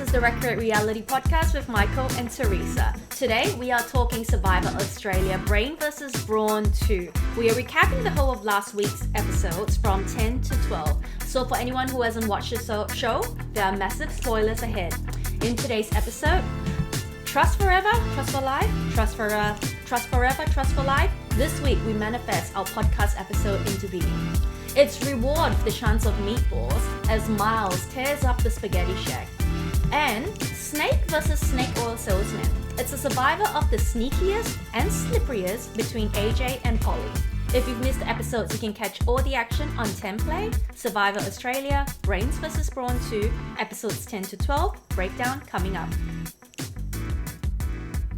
is the Recreate Reality Podcast with Michael and Teresa. Today, we are talking Survivor Australia Brawn vs. Brawn 2. We are recapping the whole of last week's episodes from 10 to 12. So for anyone who hasn't watched the show, there are massive spoilers ahead. In today's episode, trust forever, trust for life, trust forever, trust for life. This week, we manifest our podcast episode into being. It's reward for the chance of meatballs as Myles tears up the spaghetti shack. And snake versus snake oil salesman. It's a survivor of the sneakiest and slipperiest between AJ and Polly. If you've missed the episodes, you can catch all the action on 10 Play, Survivor Australia, Brawn vs. Brawn 2, episodes 10 to 12, breakdown coming up.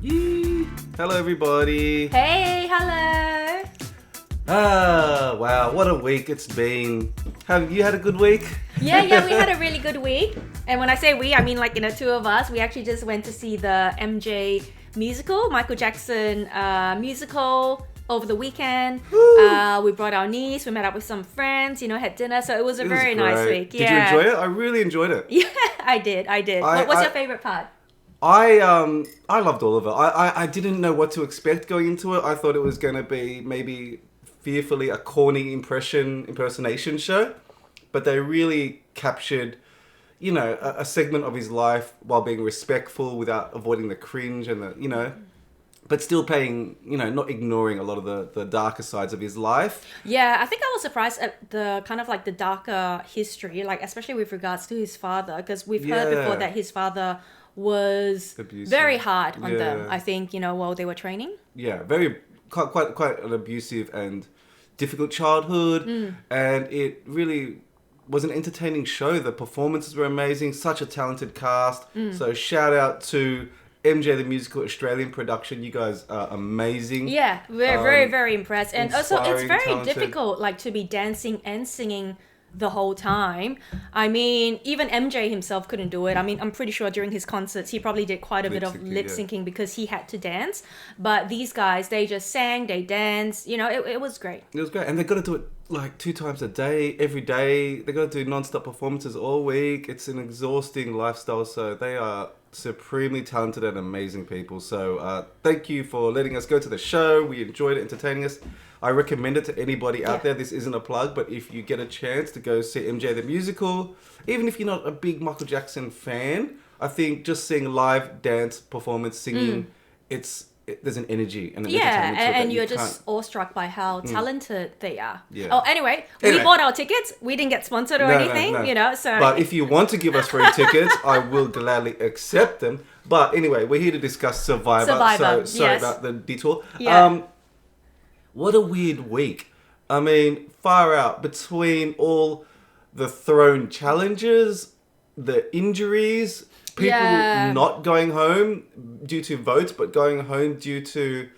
Yee! Hello everybody! Hey, hello! Wow, what a week it's been. Have you had a good week? Yeah, we had a really good week. And when I say we, I mean two of us. We actually just went to see the MJ musical, Michael Jackson musical over the weekend. We brought our niece, we met up with some friends, had dinner. So it was a very nice week. Did you enjoy it? I really enjoyed it. Yeah, I did. What was your favorite part? I loved all of it. I didn't know what to expect going into it. I thought it was going to be maybe fearfully a corny impersonation show, but they really captured, a segment of his life while being respectful without avoiding the cringe and the, but still paying, not ignoring a lot of the darker sides of his life. Yeah, I think I was surprised at the kind of the darker history, especially with regards to his father, because we've heard before that his father was abusive. Very hard on them, I think, while they were training. Yeah, quite an abusive and difficult childhood, and it really was an entertaining show. The performances were amazing, such a talented cast. So shout out to MJ the Musical Australian production. You guys are amazing. Yeah, we're very impressed. And also it's very talented. Difficult to be dancing and singing the whole time. I mean, even MJ himself couldn't do it. I mean, I'm pretty sure during his concerts, he probably did quite a bit of lip syncing because he had to dance. But these guys, they just sang, they danced. It was great. It was great. And they got to do it 2 times a day, every day. They got to do non-stop performances all week. It's an exhausting lifestyle. So they are supremely talented and amazing people. So thank you for letting us go to the show. We enjoyed it, entertaining us. I recommend it to anybody out there. This isn't a plug, but if you get a chance to go see MJ the Musical, even if you're not a big Michael Jackson fan, I think just seeing live dance performance, singing, there's an energy and an entertainment to it and you're just awestruck by how talented they are. Yeah. Oh, anyway, we bought our tickets. We didn't get sponsored or anything, so. But if you want to give us free tickets, I will gladly accept them. But anyway, we're here to discuss Survivor. So sorry about the detour. Yeah. What a weird week. I mean, far out between all the thrown challenges, the injuries, people not going home due to votes, but going home due to,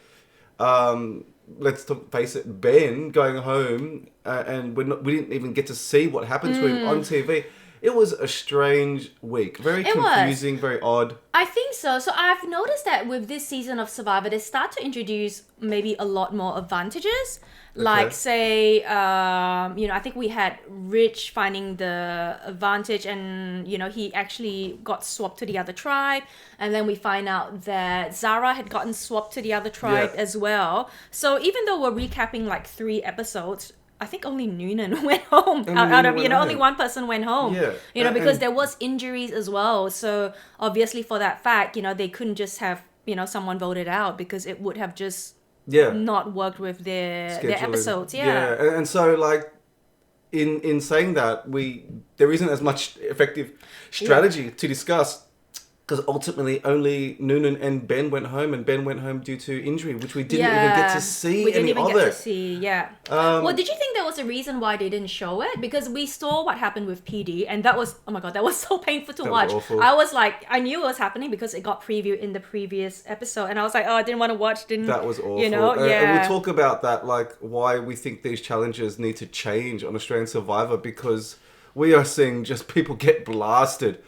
face it, Ben going home, and we didn't even get to see what happened to him on TV. It was a strange week. Very confusing, very odd. I think so. So I've noticed that with this season of Survivor, they start to introduce maybe a lot more advantages. Like, say, I think we had Rich finding the advantage and, he actually got swapped to the other tribe. And then we find out that Zara had gotten swapped to the other tribe as well. So even though we're recapping 3 episodes, I think only Noonan went home. Only one person went home. Yeah. Because there was injuries as well. So obviously for that fact, they couldn't just have, someone voted out because it would have just not worked with their episodes. And so in saying that, there isn't as much effective strategy to discuss. Because ultimately only Noonan and Ben went home, and Ben went home due to injury, which we didn't even get to see. We didn't even get to see, well, did you think there was a reason why they didn't show it? Because we saw what happened with PD, and that was, oh my God, that was so painful to watch. I was I knew it was happening because it got previewed in the previous episode, and I was I didn't want to watch. That was awful. And we'll talk about that, why we think these challenges need to change on Australian Survivor, because we are seeing just people get blasted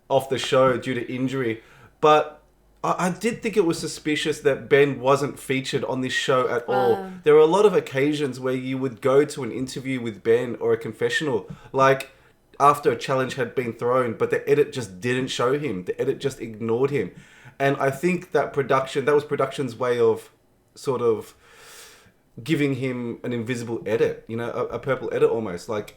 off the show due to injury. But I did think it was suspicious that Ben wasn't featured on this show at all. There were a lot of occasions where you would go to an interview with Ben or a confessional, after a challenge had been thrown, but the edit just didn't show him. The edit just ignored him. And I think that was production's way of sort of giving him an invisible edit, a purple edit almost, like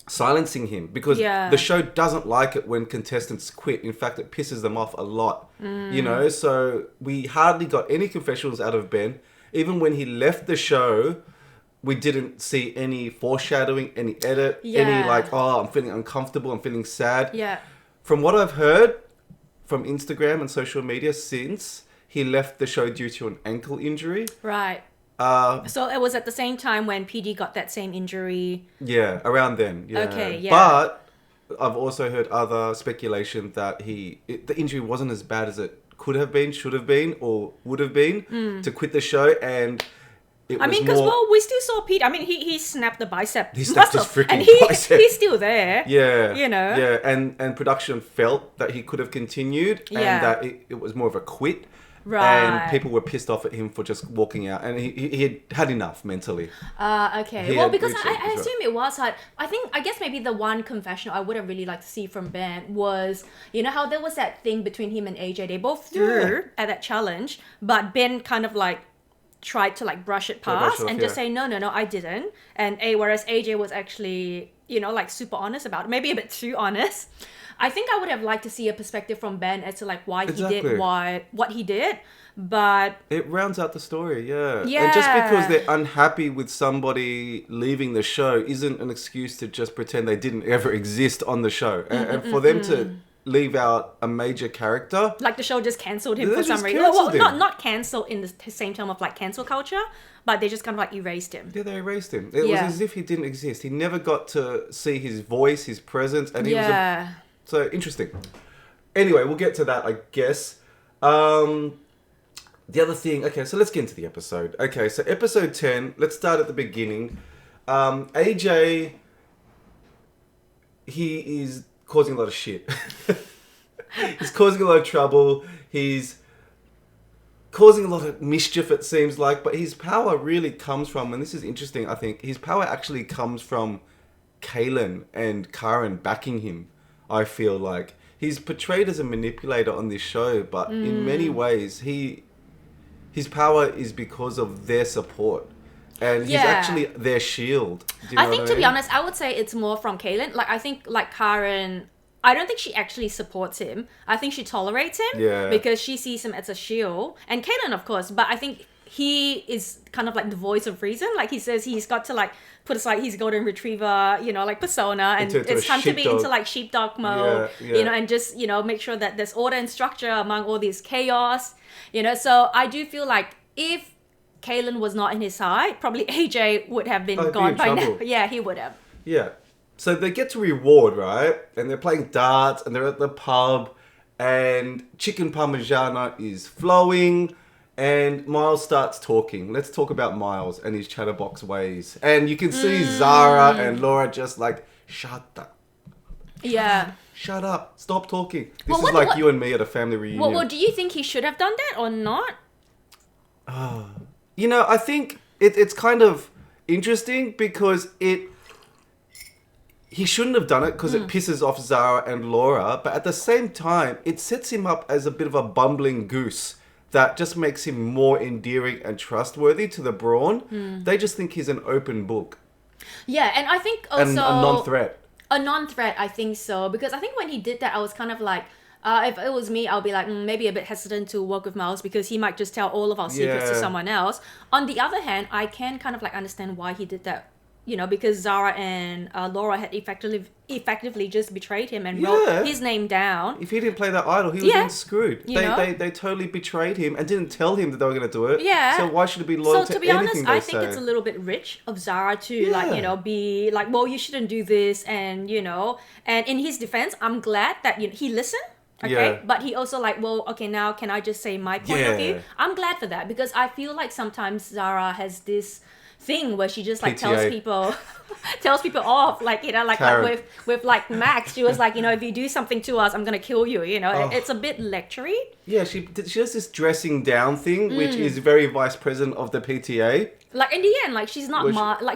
silencing him, because the show doesn't like it when contestants quit. In fact, it pisses them off a lot, so we hardly got any confessionals out of Ben. Even when he left the show, we didn't see any foreshadowing, any edit, any like, oh, I'm feeling uncomfortable, I'm feeling sad. From what I've heard from Instagram and social media since, he left the show due to an ankle injury. Right. So it was at the same time when PD got that same injury. Yeah, around then. Yeah. Okay, yeah. But I've also heard other speculation that the injury wasn't as bad as it could have been, should have been, or would have been to quit the show, and because we still saw Pete. I mean, he snapped the bicep. He snapped his freaking bicep. He's still there. Yeah. Yeah, and production felt that he could have continued, and that it was more of a quit. Right. And people were pissed off at him for just walking out, and he had had enough mentally. Okay. Well, because I assume it was hard. I guess maybe the one confessional I would have really liked to see from Ben was, how there was that thing between him and AJ. They both threw at that challenge, but Ben kind of like tried to like brush it past and just say, no, I didn't. And whereas AJ was actually, like super honest about it, maybe a bit too honest. I think I would have liked to see a perspective from Ben as to like why he did what he did, but it rounds out the story, yeah. And just because they're unhappy with somebody leaving the show isn't an excuse to just pretend they didn't ever exist on the show. And for them to leave out a major character, like the show just cancelled him for some reason. Well, not cancelled in the same term of like cancel culture, but they just kind of like erased him. Yeah, they erased him. It was as if he didn't exist. He never got to see his voice, his presence, and he was so interesting. Anyway, we'll get to that, I guess. The other thing... Okay, so let's get into the episode. Okay, so episode 10, let's start at the beginning. AJ, he is causing a lot of shit. He's causing a lot of trouble. He's causing a lot of mischief, it seems like. But his power really comes from... And this is interesting, I think. His power actually comes from Kaylin and Karen backing him. I feel like he's portrayed as a manipulator on this show, but in many ways, his power is because of their support, and he's actually their shield. Do you know I think, to be honest, I would say it's more from Kaylin. Like, I think, like Karen, I don't think she actually supports him. I think she tolerates him because she sees him as a shield, and Kaylin, of course. But I think he is kind of like the voice of reason. Like, he says he's got to like put aside his golden retriever, like persona, and it's time to be into like sheepdog mode, and just, make sure that there's order and structure among all this chaos, So I do feel like if Kaylin was not in his side, probably AJ would have been gone by now. Yeah, he would have. Yeah. So they get to reward, right? And they're playing darts, and they're at the pub, and chicken parmigiana is flowing. And Myles starts talking. Let's talk about Myles and his chatterbox ways. And you can see Zara and Laura just like, shut up. Shut up. Stop talking. This is like you and me at a family reunion. Well, do you think he should have done that or not? I think it's kind of interesting because he shouldn't have done it because it pisses off Zara and Laura. But at the same time, it sets him up as a bit of a bumbling goose. That just makes him more endearing and trustworthy to the Brawn. They just think he's an open book. Yeah, and I think also... And a non-threat. A non-threat, I think so. Because I think when he did that, I was kind of like... if it was me, I'll be like, maybe a bit hesitant to work with Myles because he might just tell all of our secrets to someone else. On the other hand, I can kind of like understand why he did that. Because Zara and Laura had effectively just betrayed him and wrote his name down. If he didn't play that idol, he would have been screwed. They totally betrayed him and didn't tell him that they were going to do it. Yeah. So why should it be loyal to anything honest, they I say? think it's a little bit rich of Zara to be like, well, you shouldn't do this, and and in his defense, I'm glad that he listened. Okay, but he also like, well, okay, now can I just say my point of view? I'm glad for that because I feel like sometimes Zara has this thing where she just like PTA. tells people tells people off, like, you know, like Karen. with like Max, she was like, you know, if you do something to us, I'm gonna kill you. You know, it's a bit lectury. Yeah, she does this dressing down thing, which is very vice president of the PTA. Like in the end, like she's not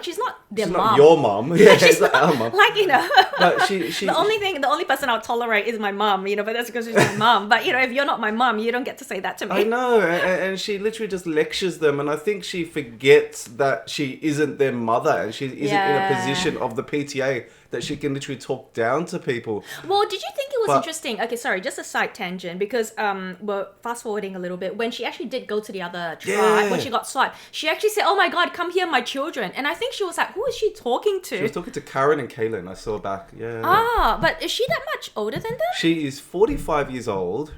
she's not their She's mom. not your mom. Yeah, She's it's not not, our mom. like, you know, But she the only person I'll tolerate is my mom, you know, but that's because she's my mom. But, you know, if you're not my mom, you don't get to say that to me. I know, and she literally just lectures them, and I think she forgets that she isn't their mother, and she isn't in a position of the PTA that she can literally talk down to people. Well, did you think it was interesting? Okay, sorry, just a side tangent, because we're fast forwarding a little bit. When she actually did go to the other tribe, when she got swiped, she actually said, "Oh my God, come here, my children." And I think she was like, "Who is she talking to?" She was talking to Karen and Kaylin. I saw back. Yeah. Ah, but is she that much older than them? She is 45 years old,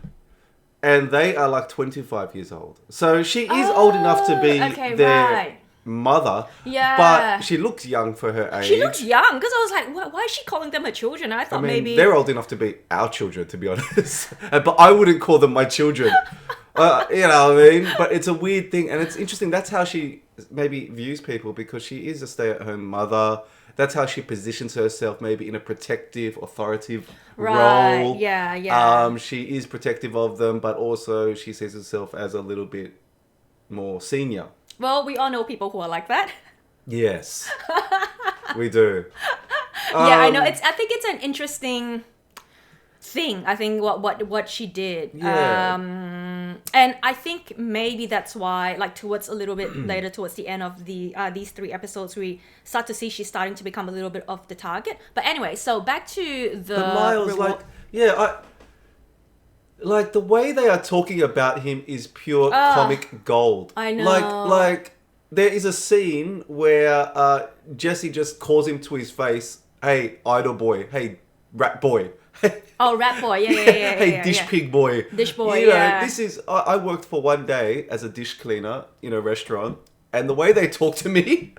and they are like 25 years old. So she is old enough to be their mother. Yeah. But she looks young for her age. She looks young, because I was like, why is she calling them her children? I thought maybe they're old enough to be our children, to be honest. But I wouldn't call them my children. You know what I mean? But it's a weird thing, and it's interesting. That's how she maybe views people, because she is a stay-at-home mother. That's how she positions herself, maybe in a protective, authoritative role. Yeah. She is protective of them, but also she sees herself as a little bit more senior. Well, we all know people who are like that. Yes, we do. Yeah, I know. I think it's an interesting thing. I think what she did. Yeah. And I think maybe that's why, like, towards a little bit later, towards the end of these 3 episodes, we start to see she's starting to become a little bit of the target. But anyway, so back to the Myles, reward. like the way they are talking about him is pure comic gold. I know. Like there is a scene where Jesse just calls him to his face, "Hey, idol boy. Hey, rat boy." Oh, rat boy. Yeah. Hey, dish pig boy. Dish boy, you know, yeah. This is... I worked for one day as a dish cleaner in a restaurant, and the way they talk to me,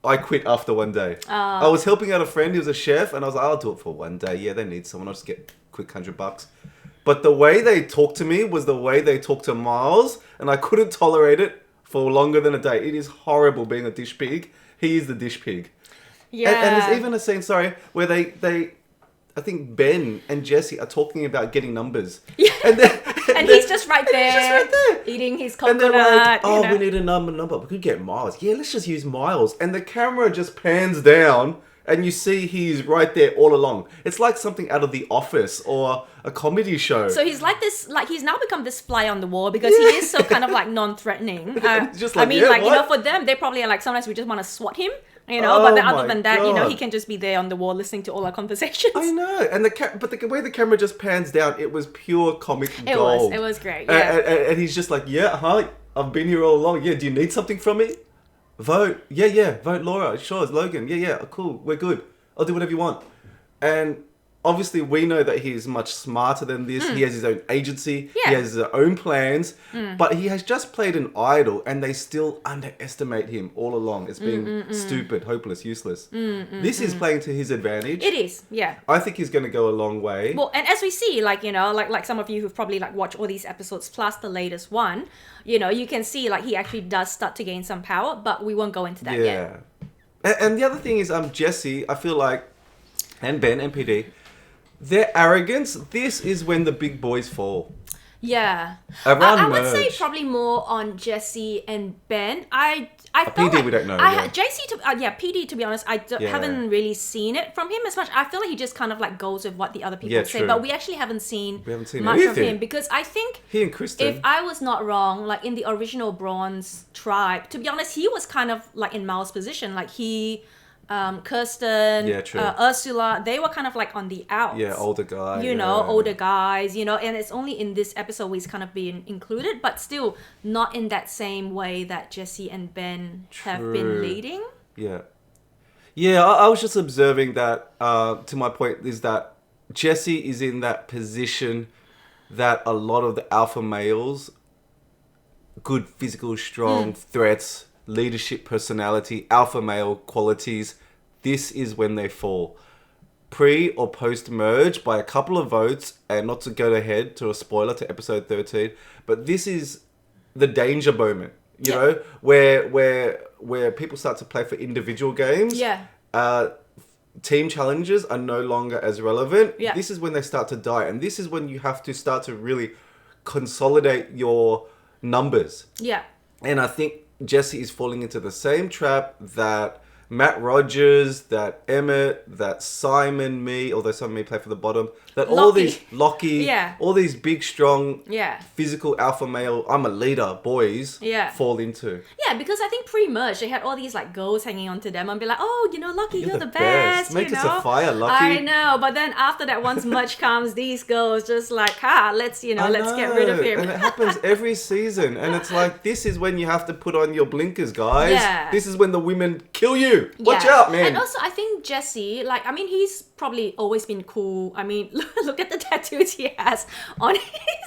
I quit after one day. I was helping out a friend who was a chef, and I was like, I'll do it for one day. Yeah, they need someone. I'll just get a quick $100. But the way they talked to me was the way they talked to Myles, and I couldn't tolerate it for longer than a day. It is horrible being a dish pig. He is the dish pig. Yeah. And there's even a scene, where they I think Ben and Jesse are talking about getting numbers. Yeah. And he's just right there. He's just right there. Eating his And coconut. they're like, you know. we need a number. We could get Myles. Yeah, let's just use Myles. And the camera just pans down, and you see he's right there all along. It's like something out of The Office or a comedy show. So he's like this, like he's now become this fly on the wall, because he is so kind of like non-threatening. Just like, I mean, yeah, like, what? you know, for them, they probably are like, sometimes we just want to swat him. You know, but then Oh other my than that, you know, God. he can just be there on the wall listening to all our conversations. I know, and the way the camera just pans down, it was pure comic gold. It was great. Yeah. And he's just like, I've been here all along. Yeah, do you need something from me? Vote. Yeah. Vote Laura. Sure, it's Logan. Yeah. Cool. We're good. I'll do whatever you want. And obviously, we know that he's much smarter than this. He has his own agency. Yeah. He has his own plans. But he has just played an idol, and they still underestimate him all along as being stupid, hopeless, useless. This is playing to his advantage. It is, yeah. I think he's going to go a long way. Well, and as we see, like, you know, like some of you who've probably like watched all these episodes plus the latest one, you know, you can see like he actually does start to gain some power, but we won't go into that yet. And the other thing is, Jesse, I feel like, and Ben and PD, their arrogance, this is when the big boys fall. Yeah. Around I would say merge. probably more on Jesse and Ben. I felt PD like we don't know, yeah. PD, to be honest, haven't really seen it from him as much. I feel like he just kind of like goes with what the other people say, true. but we actually haven't seen much anything. of him, because I think He and Kristen. if I was not wrong, like in the original Brawn's tribe, to be honest, he was kind of like in Myles' position. Like he, Kirsten, Yeah, true. Ursula, they were kind of like on the outs. Yeah, older guy. You know, older guys, you know, and it's only in this episode where he's kind of being included, but still not in that same way that Jesse and Ben have been True. leading. Yeah. Yeah, I was just observing that, to my point, is that Jesse is in that position that a lot of the alpha males, good physical, strong threats, leadership personality, alpha male qualities, this is when they fall. Pre or post merge by a couple of votes, and not to go ahead to a spoiler to episode 13, but this is the danger moment, you know, where people start to play for individual games. Yeah. team challenges are no longer as relevant. Yeah. This is when they start to die. And this is when you have to start to really consolidate your numbers. Yeah. And I think Jesse is falling into the same trap that Matt Rogers, that Emmett, that Simon Me, although Simon Me play for the bottom, that all these Lockie, Yeah. all these big, strong, Yeah. physical alpha male, I'm a leader, boys, Yeah. fall into. Yeah, because I think pre-merge they had all these like girls hanging on to them and be like, oh, Lucky, you're the best. Make you us know? a fire, Lucky. I know, but then after that, once merge comes, these girls just like, let's get rid of him. And it happens every season. And it's like, this is when you have to put on your blinkers, guys. Yeah. This is when the women kill you. Watch Yeah. out, man. And also, I think Jesse, he's probably always been cool. I mean, look at the tattoos he has on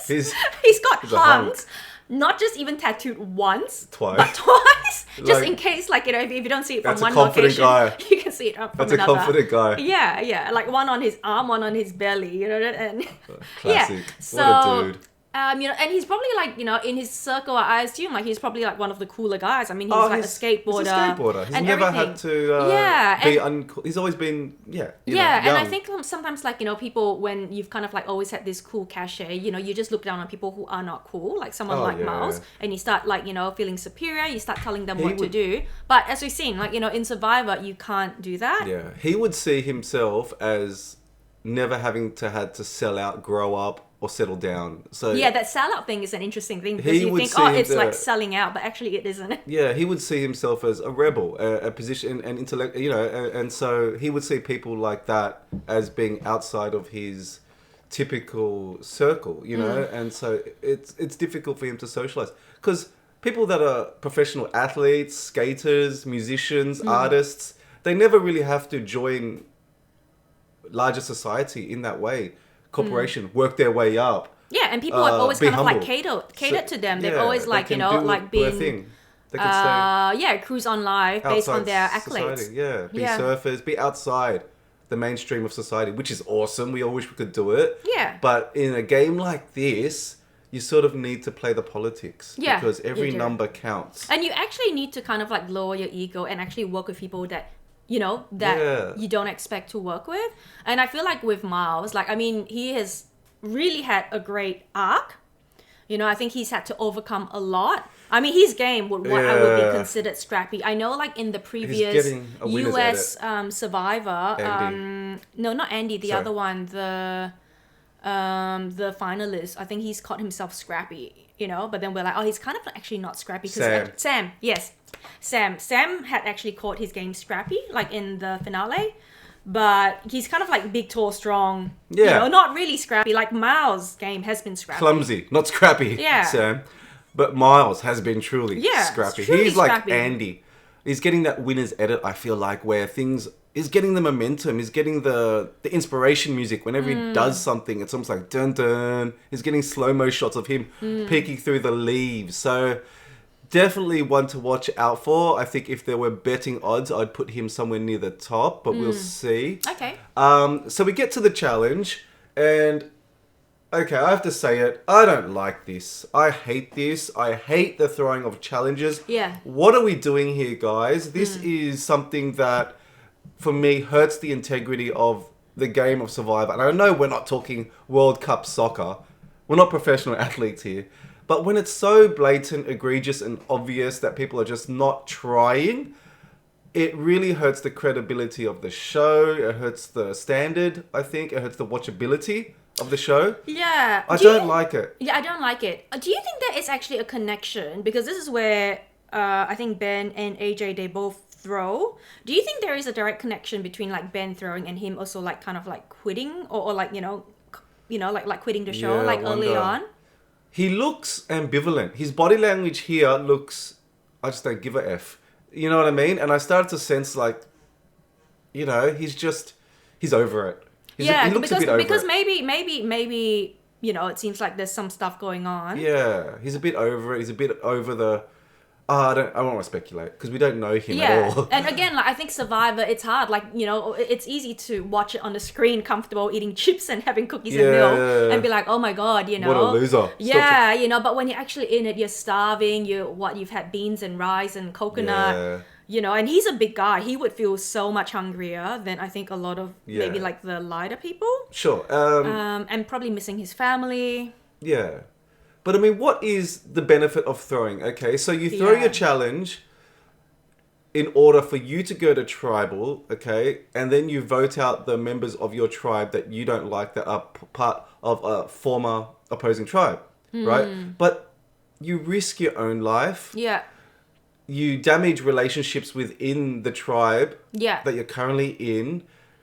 his... He's got a hunk. hunks. Not just even tattooed once, Twice. but twice. Just Like, in case, if you don't see it from that's a one confident location, guy. you can see it from That's another. a confident guy. Yeah. Like one on his arm, one on his belly, and Classic. Yeah. So, What a dude. And he's probably in his circle, I assume he's probably one of the cooler guys. I mean, he's a skateboarder. He's a skateboarder. He's and never everything. had to be uncool. He's always been, and young. I think sometimes people, when you've kind of always had this cool cachet, you just look down on people who are not cool, like someone like Myles, and you start feeling superior, you start telling them what to do. But as we've seen, in Survivor, you can't do that. Yeah, he would see himself as never having had to sell out, grow up, or settle down. So yeah, that sellout thing is an interesting thing because you think, it's like selling out, but actually it isn't. Yeah, he would see himself as a rebel, a position and intellect, and so he would see people like that as being outside of his typical circle, and so it's difficult for him to socialize because people that are professional athletes, skaters, musicians, artists, they never really have to join larger society in that way. Corporation work their way up. Yeah, and people have always kind of catered to them. They've always being they can stay cruise on life based on their accolades. Society. Be surfers, be outside the mainstream of society, which is awesome. We all wish we could do it. Yeah. But in a game like this, you sort of need to play the politics because every number counts. And you actually need to kind of lower your ego and actually work with people that you don't expect to work with. And I feel like with Myles, he has really had a great arc. I think he's had to overcome a lot. I mean, his game I would be considered scrappy. I know, in the previous US Survivor, no, not Andy, the other one, the finalist. I think he's caught himself scrappy. But then we're like, he's kind of actually not scrappy. Sam, yes. Sam had actually caught his game scrappy, in the finale. But he's kind of big, tall, strong. Yeah. Not really scrappy. Myles' game has been scrappy. Clumsy, not scrappy, yeah. Sam. But Myles has been truly scrappy. Truly he's like scrappy. Andy. He's getting that winner's edit, I feel like, where he's getting the momentum. He's getting the inspiration music. Whenever he does something, it's almost like dun dun. He's getting slow-mo shots of him peeking through the leaves. So definitely one to watch out for. I think if there were betting odds, I'd put him somewhere near the top, but we'll see. Okay. So we get to the challenge, and okay, I have to say it. I don't like this. I hate this. I hate the throwing of challenges. Yeah. What are we doing here, guys? This is something that, for me, hurts the integrity of the game of Survivor. And I know we're not talking World Cup soccer. We're not professional athletes here. But when it's so blatant, egregious, and obvious that people are just not trying, it really hurts the credibility of the show. It hurts the standard, I think. It hurts the watchability of the show. Yeah. I don't like it. Yeah, I don't like it. Do you think there is actually a connection? Because this is where I think Ben and AJ, they both throw. Do you think there is a direct connection between Ben throwing and him also kind of quitting or quitting the show early on? He looks ambivalent. His body language here looks, I just don't give a F. You know what I mean? And I started to sense he's over it. He looks a bit over because it. maybe it seems like there's some stuff going on. Yeah, he's a bit over it. He's a bit over the... I don't want to speculate because we don't know him at all. And again, I think Survivor, it's hard. It's easy to watch it on the screen, comfortable, eating chips and having cookies and milk, and be like, oh my god, What a loser. Yeah, but when you're actually in it, you're starving. You've had beans and rice and coconut. and he's a big guy. He would feel so much hungrier than I think a lot of maybe like the lighter people. Sure. And probably missing his family. Yeah. But I mean, what is the benefit of throwing? Okay, so you throw your challenge in order for you to go to tribal, okay, and then you vote out the members of your tribe that you don't like that are part of a former opposing tribe, right? But you risk your own life. Yeah. You damage relationships within the tribe that you're currently in.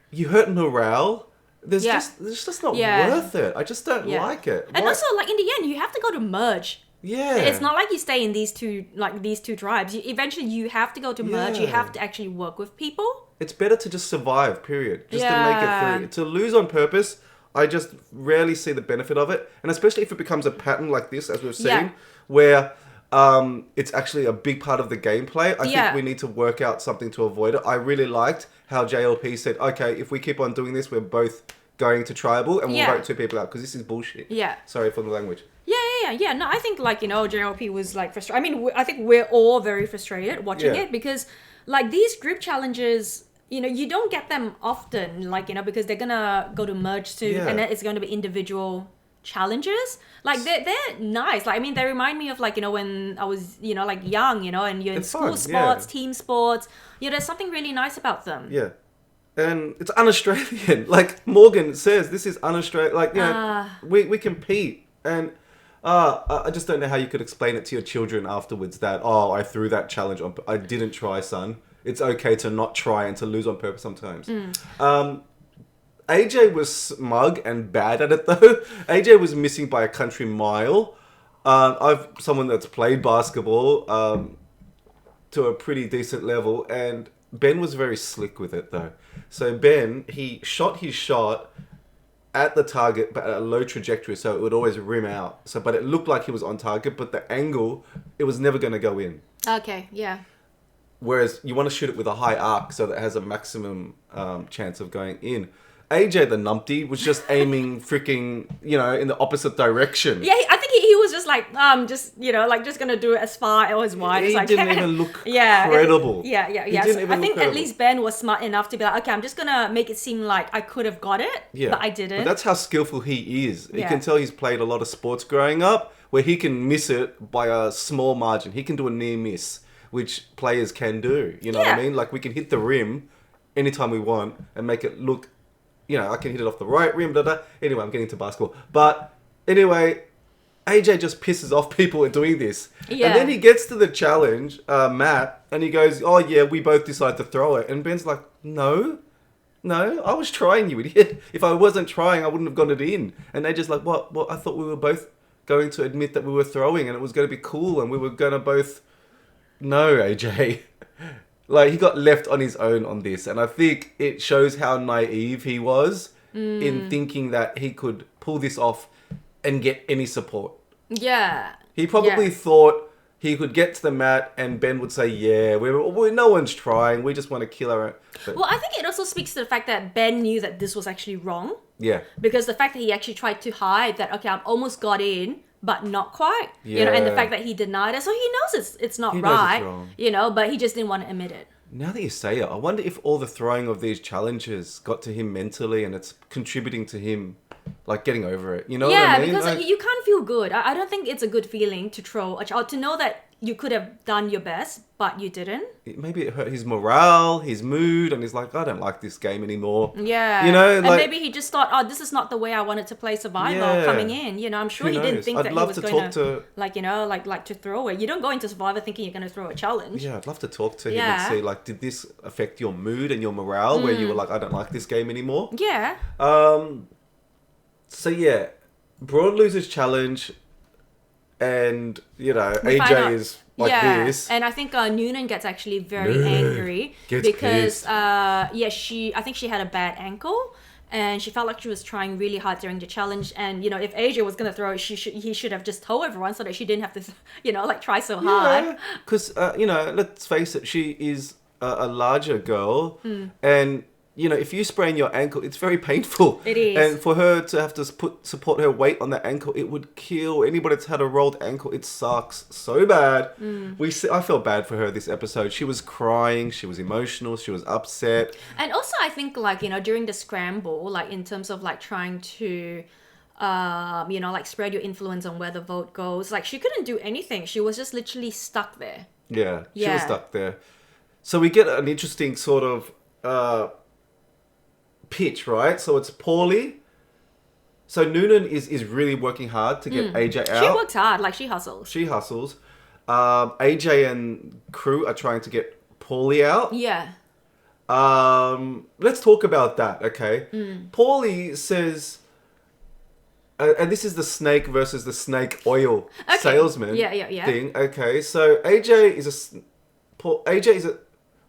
You hurt morale. It's just not worth it. I just don't like it. And also, like, in the end, you have to go to merge. Yeah. It's not like you stay in these two tribes. Eventually, you have to go to merge. You have to actually work with people. It's better to just survive, period. Just to make it through. To lose on purpose, I just rarely see the benefit of it. And especially if it becomes a pattern like this, as we've seen, where it's actually a big part of the gameplay. I think we need to work out something to avoid it. I really liked how JLP said, okay, if we keep on doing this, we're both going to tribal and we'll vote two people out because this is bullshit. Yeah. Sorry for the language. Yeah. No, I think, like, JLP was, like, frustrated. I mean, I think we're all very frustrated watching it because, like, these group challenges, you don't get them often, like, because they're gonna go to merge soon and then it's going to be individual challenges. Like, they're nice. Like, I mean, they remind me of, like, when I was, like, young, and you're in school sports, team sports. There's something really nice about them. Yeah. And it's un-Australian. Like Morgan says, this is un-Australian. Like, we compete. And I just don't know how you could explain it to your children afterwards that, I threw that challenge on. I didn't try, son. It's okay to not try and to lose on purpose sometimes. AJ was smug and bad at it, though. AJ was missing by a country mile. I've someone that's played basketball to a pretty decent level, and Ben was very slick with it, though. So Ben, he shot his shot at the target, but at a low trajectory, so it would always rim out. But it looked like he was on target, but the angle, it was never going to go in. Okay, yeah. Whereas you want to shoot it with a high arc so that it has a maximum chance of going in. AJ the numpty was just aiming freaking, in the opposite direction. Yeah, I think he was just like, just gonna do it as far or as wide as I can. He didn't even look credible. Yeah. So I think at least Ben was smart enough to be like, okay, I'm just gonna make it seem like I could have got it, but I didn't. But that's how skillful he is. You can tell he's played a lot of sports growing up where he can miss it by a small margin. He can do a near miss, which players can do. You know what I mean? Like, we can hit the rim anytime we want and make it look... I can hit it off the right rim, Anyway, I'm getting to basketball. But anyway, AJ just pisses off people at doing this. Yeah. And then he gets to the challenge, Matt, and he goes, we both decided to throw it. And Ben's like, no, I was trying, you idiot. If I wasn't trying, I wouldn't have got it in. And they're just like, what? Well, I thought we were both going to admit that we were throwing and it was going to be cool and we were going to both... No, AJ. Like, he got left on his own on this. And I think it shows how naive he was in thinking that he could pull this off and get any support. Yeah. He probably thought he could get to the mat and Ben would say, no one's trying. We just want to kill our own. Well, I think it also speaks to the fact that Ben knew that this was actually wrong. Yeah. Because the fact that he actually tried to hide that, okay, I've almost got in, but not quite. Yeah. And the fact that he denied it. So he knows it's not right. Knows it's wrong. But he just didn't want to admit it. Now that you say it, I wonder if all the throwing of these challenges got to him mentally and it's contributing to him, like, getting over it. You know what I mean? Yeah, because you can't feel good. I don't think it's a good feeling to throw a child, to know that you could have done your best, but you didn't. Maybe it hurt his morale, his mood, and he's like, I don't like this game anymore. Yeah. And maybe he just thought, this is not the way I wanted to play Survivor coming in. I'm sure he didn't think that he was going to, like to throw it. You don't go into Survivor thinking you're going to throw a challenge. Yeah, I'd love to talk to him and see, like, did this affect your mood and your morale where you were like, I don't like this game anymore? Yeah. So, yeah, Brawn loses challenge. And, AJ is like this. And I think Noonan gets actually very angry because, I think she had a bad ankle and she felt like she was trying really hard during the challenge. And, if AJ was going to throw it, he should have just told everyone so that she didn't have to, try so hard. Because, let's face it, she is a larger girl and if you sprain your ankle, it's very painful. It is. And for her to have to support her weight on that ankle, it would kill anybody that's had a rolled ankle. It sucks so bad. I felt bad for her this episode. She was crying. She was emotional. She was upset. And also, I think, like, during the scramble, like, in terms of, like, trying to, like, spread your influence on where the vote goes, like, she couldn't do anything. She was just literally stuck there. Yeah, she was stuck there. So we get an interesting sort of pitch, right? So it's Paulie. So Noonan is really working hard to get AJ out. She works hard, like, she hustles. AJ and crew are trying to get Paulie out. Yeah. Let's talk about that, okay? Paulie says, and this is the snake versus the snake oil salesman thing. Okay, so AJ is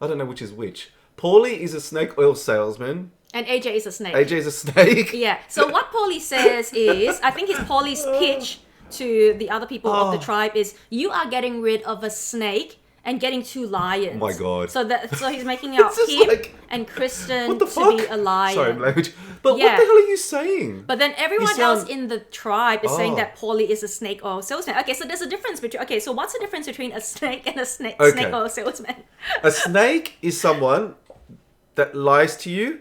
I don't know which is which. Paulie is a snake oil salesman. And AJ is a snake. AJ is a snake. Yeah. So what Paulie says is, I think it's Paulie's pitch to the other people of the tribe is, you are getting rid of a snake and getting 2 lions. Oh my god. So he's making out him and Kristen to be a lion. Sorry, language. But what the hell are you saying? But then everyone else in the tribe is saying that Paulie is a snake oil salesman. Okay, so there's a difference between... Okay, so what's the difference between a snake and a snake oil salesman? A snake is someone that lies to you,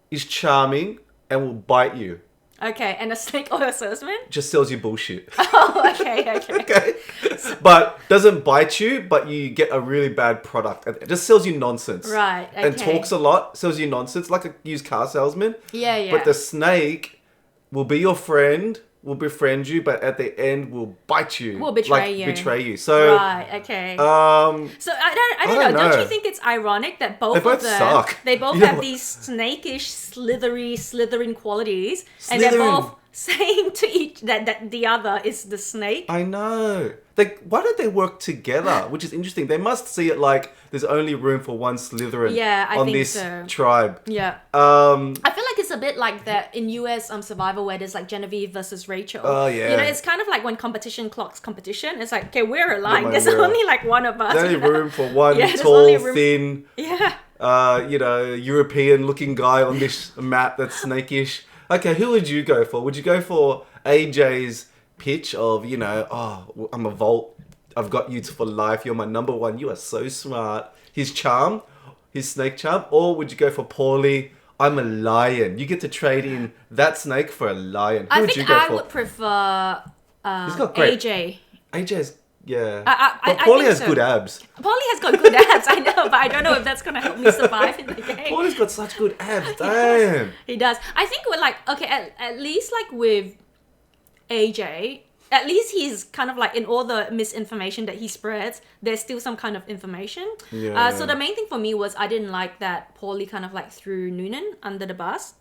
is charming, and will bite you. Okay, and a snake oil salesman? Just sells you bullshit. Oh, okay. Okay. But doesn't bite you, but you get a really bad product. It just sells you nonsense. Right, okay. And talks a lot, sells you nonsense, like a used car salesman. Yeah. But the snake will be your friend, will befriend you, but at the end will bite you. Will betray you. Betray you. So, right, okay. So I don't know. Don't you think it's ironic that both of them suck. They both have these snakish, slithering qualities, and they're both saying to each that the other is the snake. I know. Why don't they work together? Which is interesting. They must see it like there's only room for one Slytherin on this tribe. Yeah. I feel like it's a bit like that in US Survivor where there's like Genevieve versus Rachel. Oh yeah. It's kind of like when competition clocks competition. It's like, okay, we're aligned. There's only like one of us. There's only room for one tall, thin, European looking guy on this map that's snakish. Okay, who would you go for? Would you go for AJ's pitch of, I'm a Volt, I've got you for life, you're my number one, you are so smart, his charm, his snake charm? Or would you go for Paulie, I'm a lion, you get to trade in that snake for a lion? Who would you go for? I would prefer He's got great. AJ. AJ's, yeah. But Paulie has good abs. Paulie has got good abs, I know, but I don't know if that's going to help me survive in the game. Paulie's got such good abs, damn. He does. I think we're like, okay, at least like with AJ, at least he's kind of like, in all the misinformation that he spreads, there's still some kind of information. Yeah. So the main thing for me was I didn't like that Paulie kind of like threw Noonan under the bus.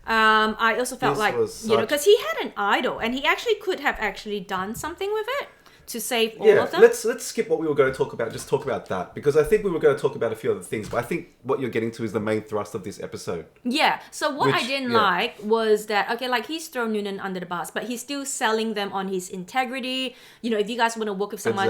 I also felt because he had an idol and he actually could have actually done something with it to save all of them. Let's skip what we were going to talk about. Just talk about that because I think we were going to talk about a few other things, but I think what you're getting to is the main thrust of this episode. Yeah. So what I didn't like was that like he's thrown Noonan under the bus, but he's still selling them on his integrity. If you guys want to work with someone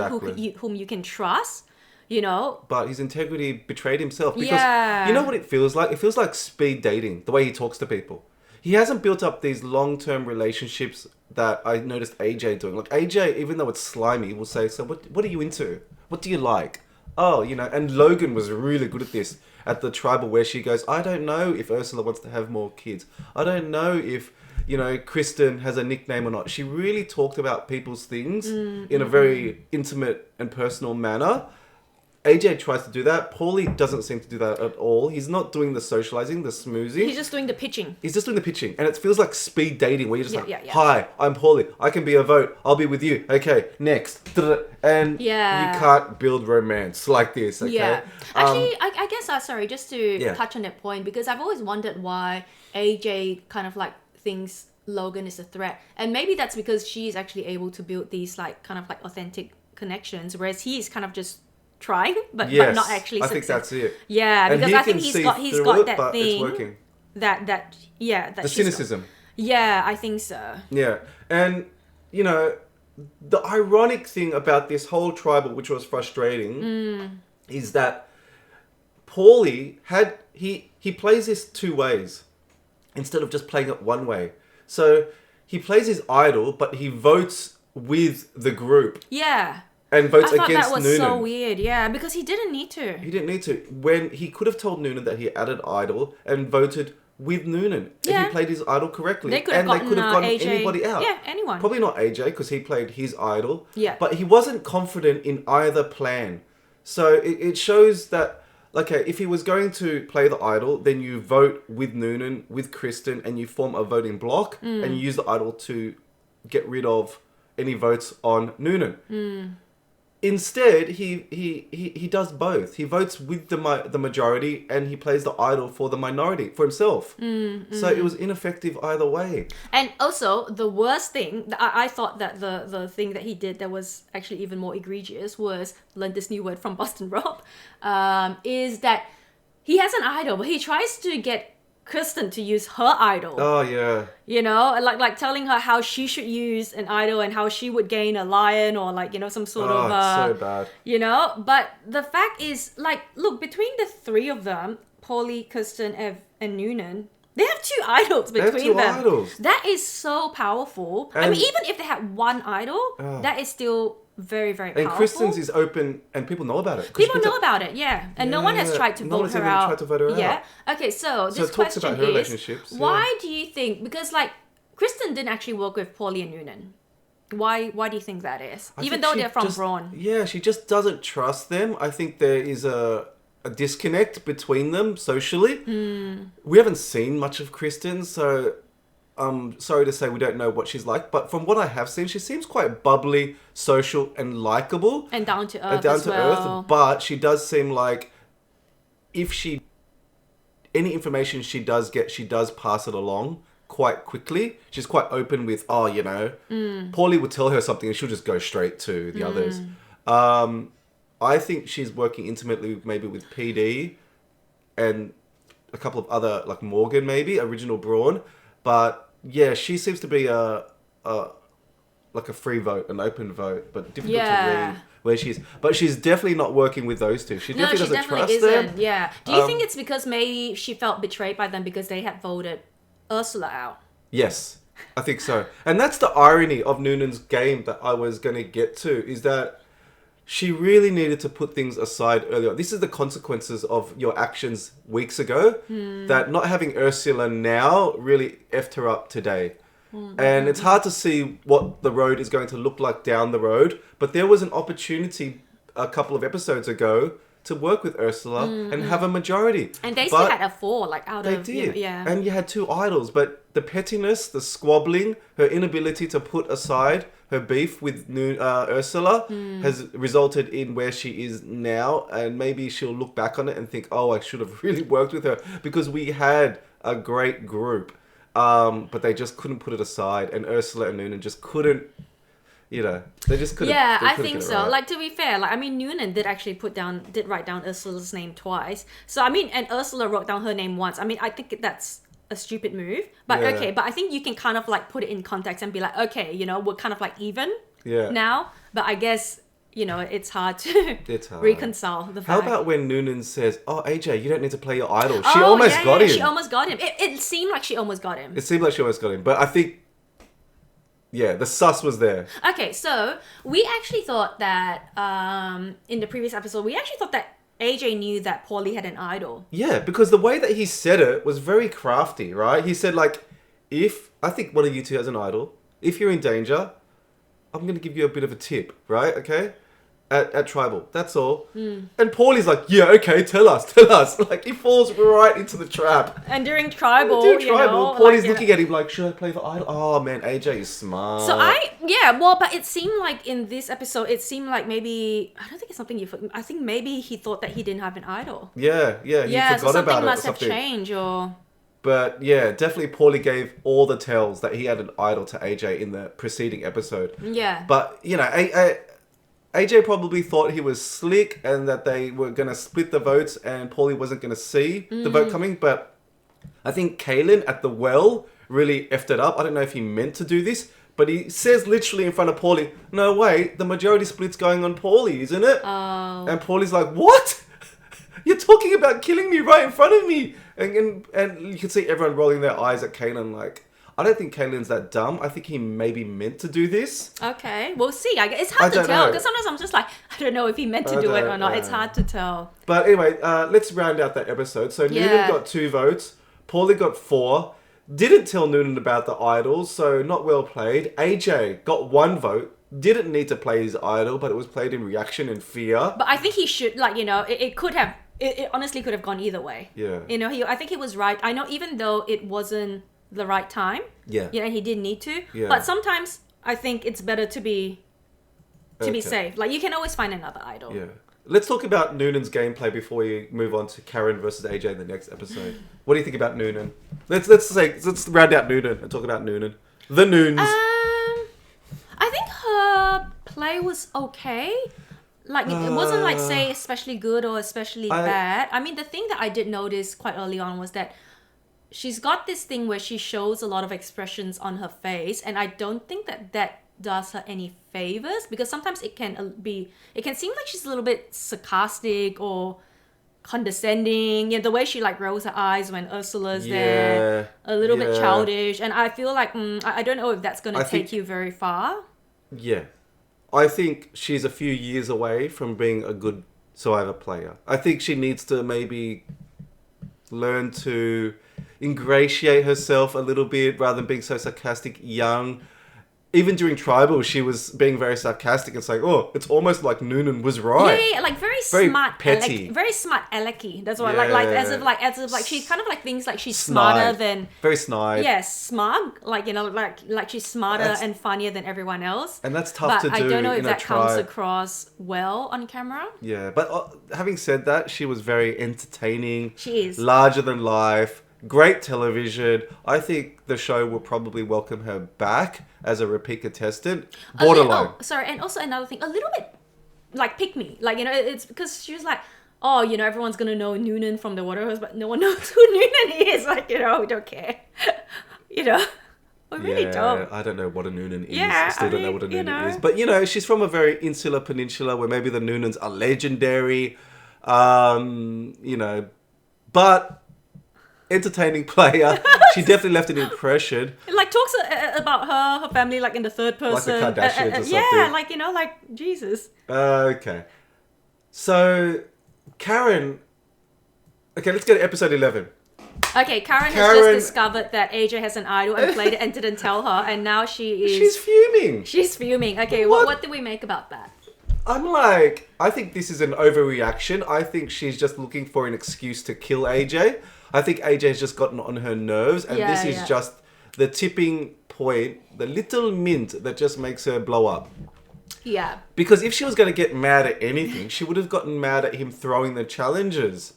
whom you can trust. But his integrity betrayed himself because you know what it feels like? It feels like speed dating, the way he talks to people. He hasn't built up these long-term relationships that I noticed AJ doing. Like AJ, even though it's slimy, will say, so what are you into? What do you like? Oh, and Logan was really good at this at the tribal where she goes, I don't know if Ursula wants to have more kids. I don't know if, Kristen has a nickname or not. She really talked about people's things in a very intimate and personal manner. AJ tries to do that. Paulie doesn't seem to do that at all. He's not doing the socializing, the schmoozing. He's just doing the pitching. And it feels like speed dating where you're just hi, I'm Paulie. I can be a vote. I'll be with you. Okay, next. And you can't build romance like this, okay? Yeah. Actually, I guess, sorry, just to touch on that point, because I've always wondered why AJ kind of like thinks Logan is a threat. And maybe that's because she's actually able to build these like kind of like authentic connections, whereas he's kind of just trying, but not actually. I think that's it. Yeah, because I think he's got that thing. It's working. That the cynicism. I think so. Yeah, and the ironic thing about this whole tribal, which was frustrating, is that Paulie he plays this two ways instead of just playing it one way. So he plays his idol, but he votes with the group. Yeah. And votes against Noonan. I thought that was so weird, yeah, because he didn't need to. He didn't need to. When he could have told Noonan that he added idol and voted with Noonan. Yeah. If he played his idol correctly. They could have gotten AJ. Anybody out. Yeah, anyone. Probably not AJ because he played his idol. Yeah. But he wasn't confident in either plan. So it shows that, okay, if he was going to play the idol, then you vote with Noonan, with Kristen, and you form a voting block, and you use the idol to get rid of any votes on Noonan. Instead, he does both. He votes with the majority, and he plays the idol for the minority, for himself. So it was ineffective either way. And also, the worst thing, I thought that the thing that he did that was actually even more egregious was, learn this new word from Boston Rob, is that he has an idol, but he tries to get Kristen to use her idol. Oh, yeah. You know, like telling her how she should use an idol and how she would gain a lion or like, you know, some sort of... it's so bad. You know, but the fact is, like, look, between the three of them, Paulie, Kristen, Ev, and Noonan, they have two idols between them. Idols. That is so powerful. I mean, even if they had one idol, that is still very, very powerful. And Kristen's is open, and people know about it. People know about it, yeah. And no one has tried to vote her out. Yeah. Okay, so this it talks about her relationships. Why do you think, because like, Kristen didn't actually work with Paulie and Noonan. Why do you think that is? Even though they're from Brawn. Yeah, she just doesn't trust them. I think there is a disconnect between them socially. We haven't seen much of Kristen, so I'm sorry to say we don't know what she's like. But from what I have seen, she seems quite bubbly, social, and likable. And down to earth as well. But she does seem like any information she does get, she does pass it along quite quickly. She's quite open with, Paulie would tell her something and she'll just go straight to the others. I think she's working intimately maybe with PD and a couple of other, like Morgan maybe, original Brawn. But yeah, she seems to be like a free vote, an open vote, but difficult to read where she is. But she's definitely not working with those two. She definitely doesn't trust them. Yeah. Do you think it's because maybe she felt betrayed by them because they had voted Ursula out? Yes, I think so. And that's the irony of Noonan's game that I was going to get to, is that she really needed to put things aside earlier. This is the consequences of your actions weeks ago. That not having Ursula now really effed her up today. And it's hard to see what the road is going to look like down the road. But there was an opportunity a couple of episodes ago to work with Ursula and have a majority. And they still had a 4, like out of... They did. Yeah. And you had two idols. But the pettiness, the squabbling, her inability to put aside her beef with Ursula has resulted in where she is now. And maybe she'll look back on it and think, I should have really worked with her. Because we had a great group. But they just couldn't put it aside. And Ursula and Noonan just couldn't... they just couldn't. Yeah, I think so. Right. Like, to be fair, Noonan did actually write down Ursula's name twice. So, and Ursula wrote down her name once. I think that's a stupid move. But okay, but I think you can kind of like put it in context and be like, okay, we're kind of like even now. But I guess, it's hard to reconcile the fact. How about when Noonan says, AJ, you don't need to play your idol. She almost got him. She almost got him. It seemed like she almost got him. It seemed like she almost got him. But I think... yeah, the sus was there. Okay, so we actually thought that in the previous episode, that AJ knew that Paulie had an idol. Yeah, because the way that he said it was very crafty, right? He said, like, I think one of you two has an idol, if you're in danger, I'm going to give you a bit of a tip, right? Okay? At Tribal. That's all. And Paulie's like, yeah, okay, tell us. Like, he falls right into the trap. And during Tribal, Paulie's looking at him like, should I play the idol? Oh, man, AJ is smart. So but it seemed like in this episode, maybe, I don't think it's something I think maybe he thought that he didn't have an idol. Yeah, he forgot about it. So something must have changed or... But yeah, definitely Paulie gave all the tells that he had an idol to AJ in the preceding episode. Yeah. But, AJ probably thought he was slick and that they were going to split the votes and Paulie wasn't going to see the vote coming. But I think Kaylin at the well really effed it up. I don't know if he meant to do this, but he says literally in front of Paulie, no, wait, the majority split's going on Paulie, isn't it? Oh. And Paulie's like, what? You're talking about killing me right in front of me. And you can see everyone rolling their eyes at Kanan like, I don't think Kanan's that dumb. I think he maybe meant to do this. Okay, we'll see. It's hard to tell because sometimes I'm just like, I don't know if he meant to do it or not. It's hard to tell. But anyway, let's round out that episode. So Noonan got 2 votes. Paulie got 4. Didn't tell Noonan about the idols, so not well played. AJ got 1 vote. Didn't need to play his idol, but it was played in reaction and fear. But I think he should, it could have, it honestly could have gone either way. Yeah. I think he was right. I know even though it wasn't the right time. Yeah. And he didn't need to. Yeah. But sometimes I think it's better to be safe. Like, you can always find another idol. Yeah. Let's talk about Noonan's gameplay before we move on to Karen versus AJ in the next episode. What do you think about Noonan? Let's round out Noonan and talk about Noonan. The Noons. I think her play was okay. Like, it wasn't like, say, especially good or especially bad. I mean, the thing that I did notice quite early on was that she's got this thing where she shows a lot of expressions on her face, and I don't think that does her any favors, because sometimes it can seem like she's a little bit sarcastic or condescending. The way she like rolls her eyes when Ursula's there, a little bit childish, and I feel like I don't know if that's gonna take you very far. Yeah, I think she's a few years away from being a good Survivor player. I think she needs to maybe learn to ingratiate herself a little bit rather than being so sarcastic young. Even during Tribal, she was being very sarcastic and saying, "Oh, it's almost like Noonan was right." Yeah, like very smart, petty, very smart, alecky. That's what as if she kind of like thinks like she's smarter than very snide. Yeah, smug. Like like she's smarter and funnier than everyone else. And that's tough to do. But I don't know if that comes across well on camera. Yeah, but having said that, she was very entertaining. She is larger than life. Great television. I think the show will probably welcome her back as a repeat contestant. Borderline. Sorry, and also another thing, a little bit like pick me. Like, it's because she was like, oh, everyone's gonna know Noonan from the water hose, but no one knows who Noonan is. Like, we don't care. We really don't. I don't know what a Noonan is. Yeah, I still don't know what a Noonan is. But, she's from a very insular peninsula where maybe the Noonans are legendary. But entertaining player. She definitely left an impression. It talks about her family in the third person. Like the Kardashians or something. Yeah, Jesus. Okay. So, Karen... Okay, let's go to episode 11. Okay, Karen has just discovered that AJ has an idol and played it and didn't tell her, and now She's fuming. She's fuming. Okay, what do we make about that? I'm like... I think this is an overreaction. I think she's just looking for an excuse to kill AJ. I think AJ's just gotten on her nerves, and this is just the tipping point, the little mint that just makes her blow up. Yeah. Because if she was going to get mad at anything, she would have gotten mad at him throwing the challenges.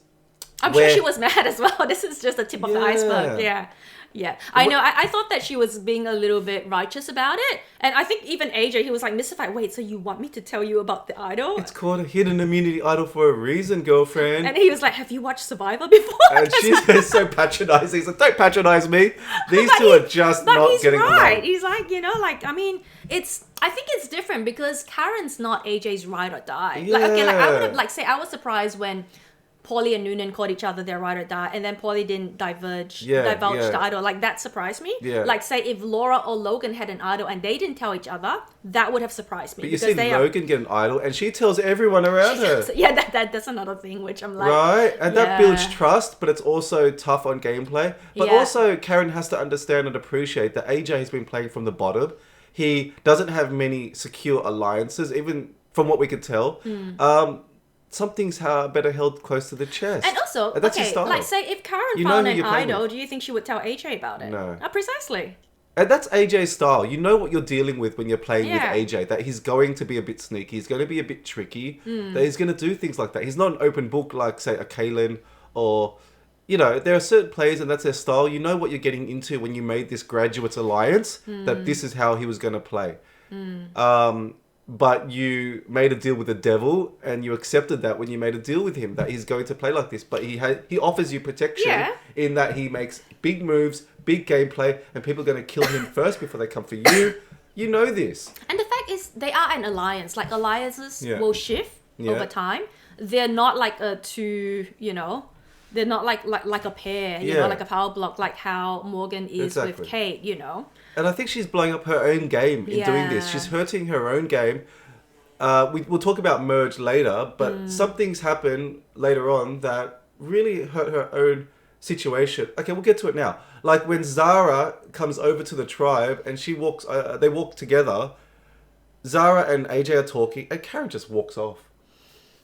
I'm sure she was mad as well. This is just the tip of the iceberg. Yeah. Yeah, I know. I thought that she was being a little bit righteous about it. And I think even AJ, he was like mystified. Wait, so you want me to tell you about the idol? It's called a hidden immunity idol for a reason, girlfriend. And he was like, have you watched Survivor before? And she's so patronizing. He's like, don't patronize me. These two are just not getting along. But he's right. He's like, I mean, I think it's different because Karen's not AJ's ride or die. Yeah. I would have, I was surprised when Paulie and Noonan called each other their ride or die, and then Paulie didn't divulge the idol. That surprised me. Yeah. Say if Laura or Logan had an idol and they didn't tell each other, that would have surprised me. But you see Logan get an idol, and she tells everyone around her. Yeah, that's another thing which I'm like... Right, and that builds trust, but it's also tough on gameplay. But also, Karen has to understand and appreciate that AJ has been playing from the bottom. He doesn't have many secure alliances, even from what we could tell. Some things are better held close to the chest. And also, that's his style. say if Karen found an idol, do you think she would tell AJ about it? No. Precisely. And that's AJ's style. You know what you're dealing with when you're playing with AJ. That he's going to be a bit sneaky. He's going to be a bit tricky. That he's going to do things like that. He's not an open book like, say, a Kaylin or... there are certain players and that's their style. You know what you're getting into when you made this graduates alliance. That this is how he was going to play. But you made a deal with the devil, and you accepted that when you made a deal with him, that he's going to play like this. But he offers you protection in that he makes big moves, big gameplay, and people are going to kill him first before they come for you. You know this. And the fact is, they are an alliance. Alliances will shift. over time. They're not like a two, they're not like a pair, like a power block, like how Morgan is with Kate, And I think she's blowing up her own game in doing this. She's hurting her own game. We'll talk about merge later, but something's happened later on that really hurt her own situation. Okay, we'll get to it now. Like when Zara comes over to the tribe and they walk together, Zara and AJ are talking and Karen just walks off.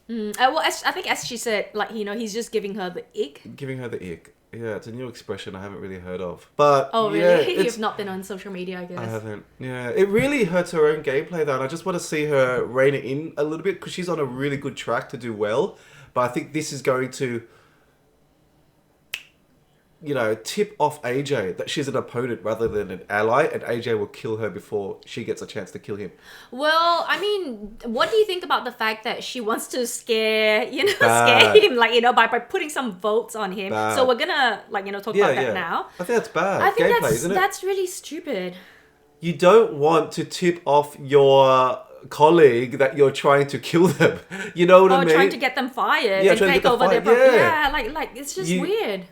Well, I think as she said, like, he's just giving her the ick. Giving her the ick. Yeah, it's a new expression I haven't really heard of. But oh, really? You've not been on social media, I guess. I haven't. Yeah, it really hurts her own gameplay though, and I just want to see her rein it in a little bit because she's on a really good track to do well. But I think this is going to, tip off AJ that she's an opponent rather than an ally, and AJ will kill her before she gets a chance to kill him. Well, I mean, what do you think about the fact that she wants to scare him, by putting some votes on him? Bad. So we're gonna, talk about that now. I think that's bad. I think gameplay, isn't it? That's really stupid. You don't want to tip off your colleague that you're trying to kill them. You know what I mean? Or trying to get them fired and take over their property. Yeah, it's just weird.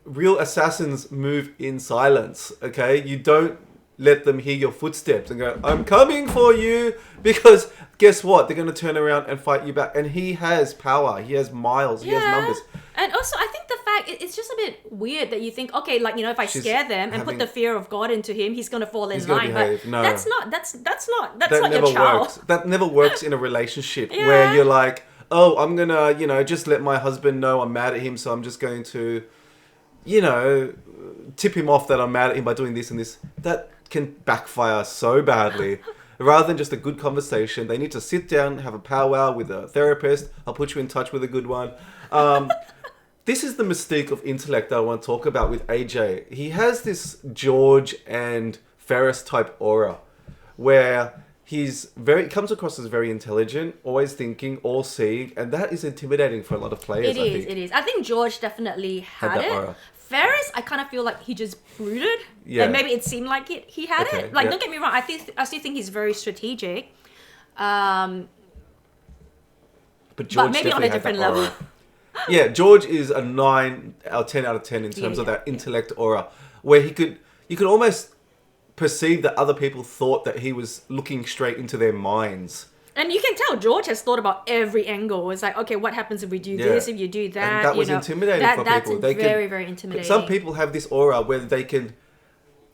Real assassins move in silence, okay? You don't let them hear your footsteps and go, I'm coming for you, because guess what? They're going to turn around and fight you back. And he has power. He has Myles. He has numbers. And also, I think the fact, it's just a bit weird that you think, okay, if I scare them and put the fear of God into him, he's going to fall in line. But no. That's not your child. Works. That never works in a relationship where you're like, oh, I'm going to, just let my husband know I'm mad at him, so I'm just going to, tip him off that I'm mad at him by doing this and this. That can backfire so badly. Rather than just a good conversation, they need to sit down, have a powwow with a therapist. I'll put you in touch with a good one. This is the mystique of intellect that I want to talk about with AJ. He has this George and Ferris type aura where he comes across as very intelligent, always thinking, all seeing, and that is intimidating for a lot of players. It is. I think George definitely had it. Aura. Ferris, I kind of feel like he just brooded. Yeah. And maybe it seemed like he had it. Don't get me wrong. I still think he's very strategic. But George maybe on a different level. Yeah, George is a 9 or 10 out of 10 in terms of that intellect aura, where you could almost perceive that other people thought that he was looking straight into their minds. And you can tell George has thought about every angle. It's like, okay, what happens if we do this, if you do that? And that was intimidating for people. That's very intimidating. Some people have this aura where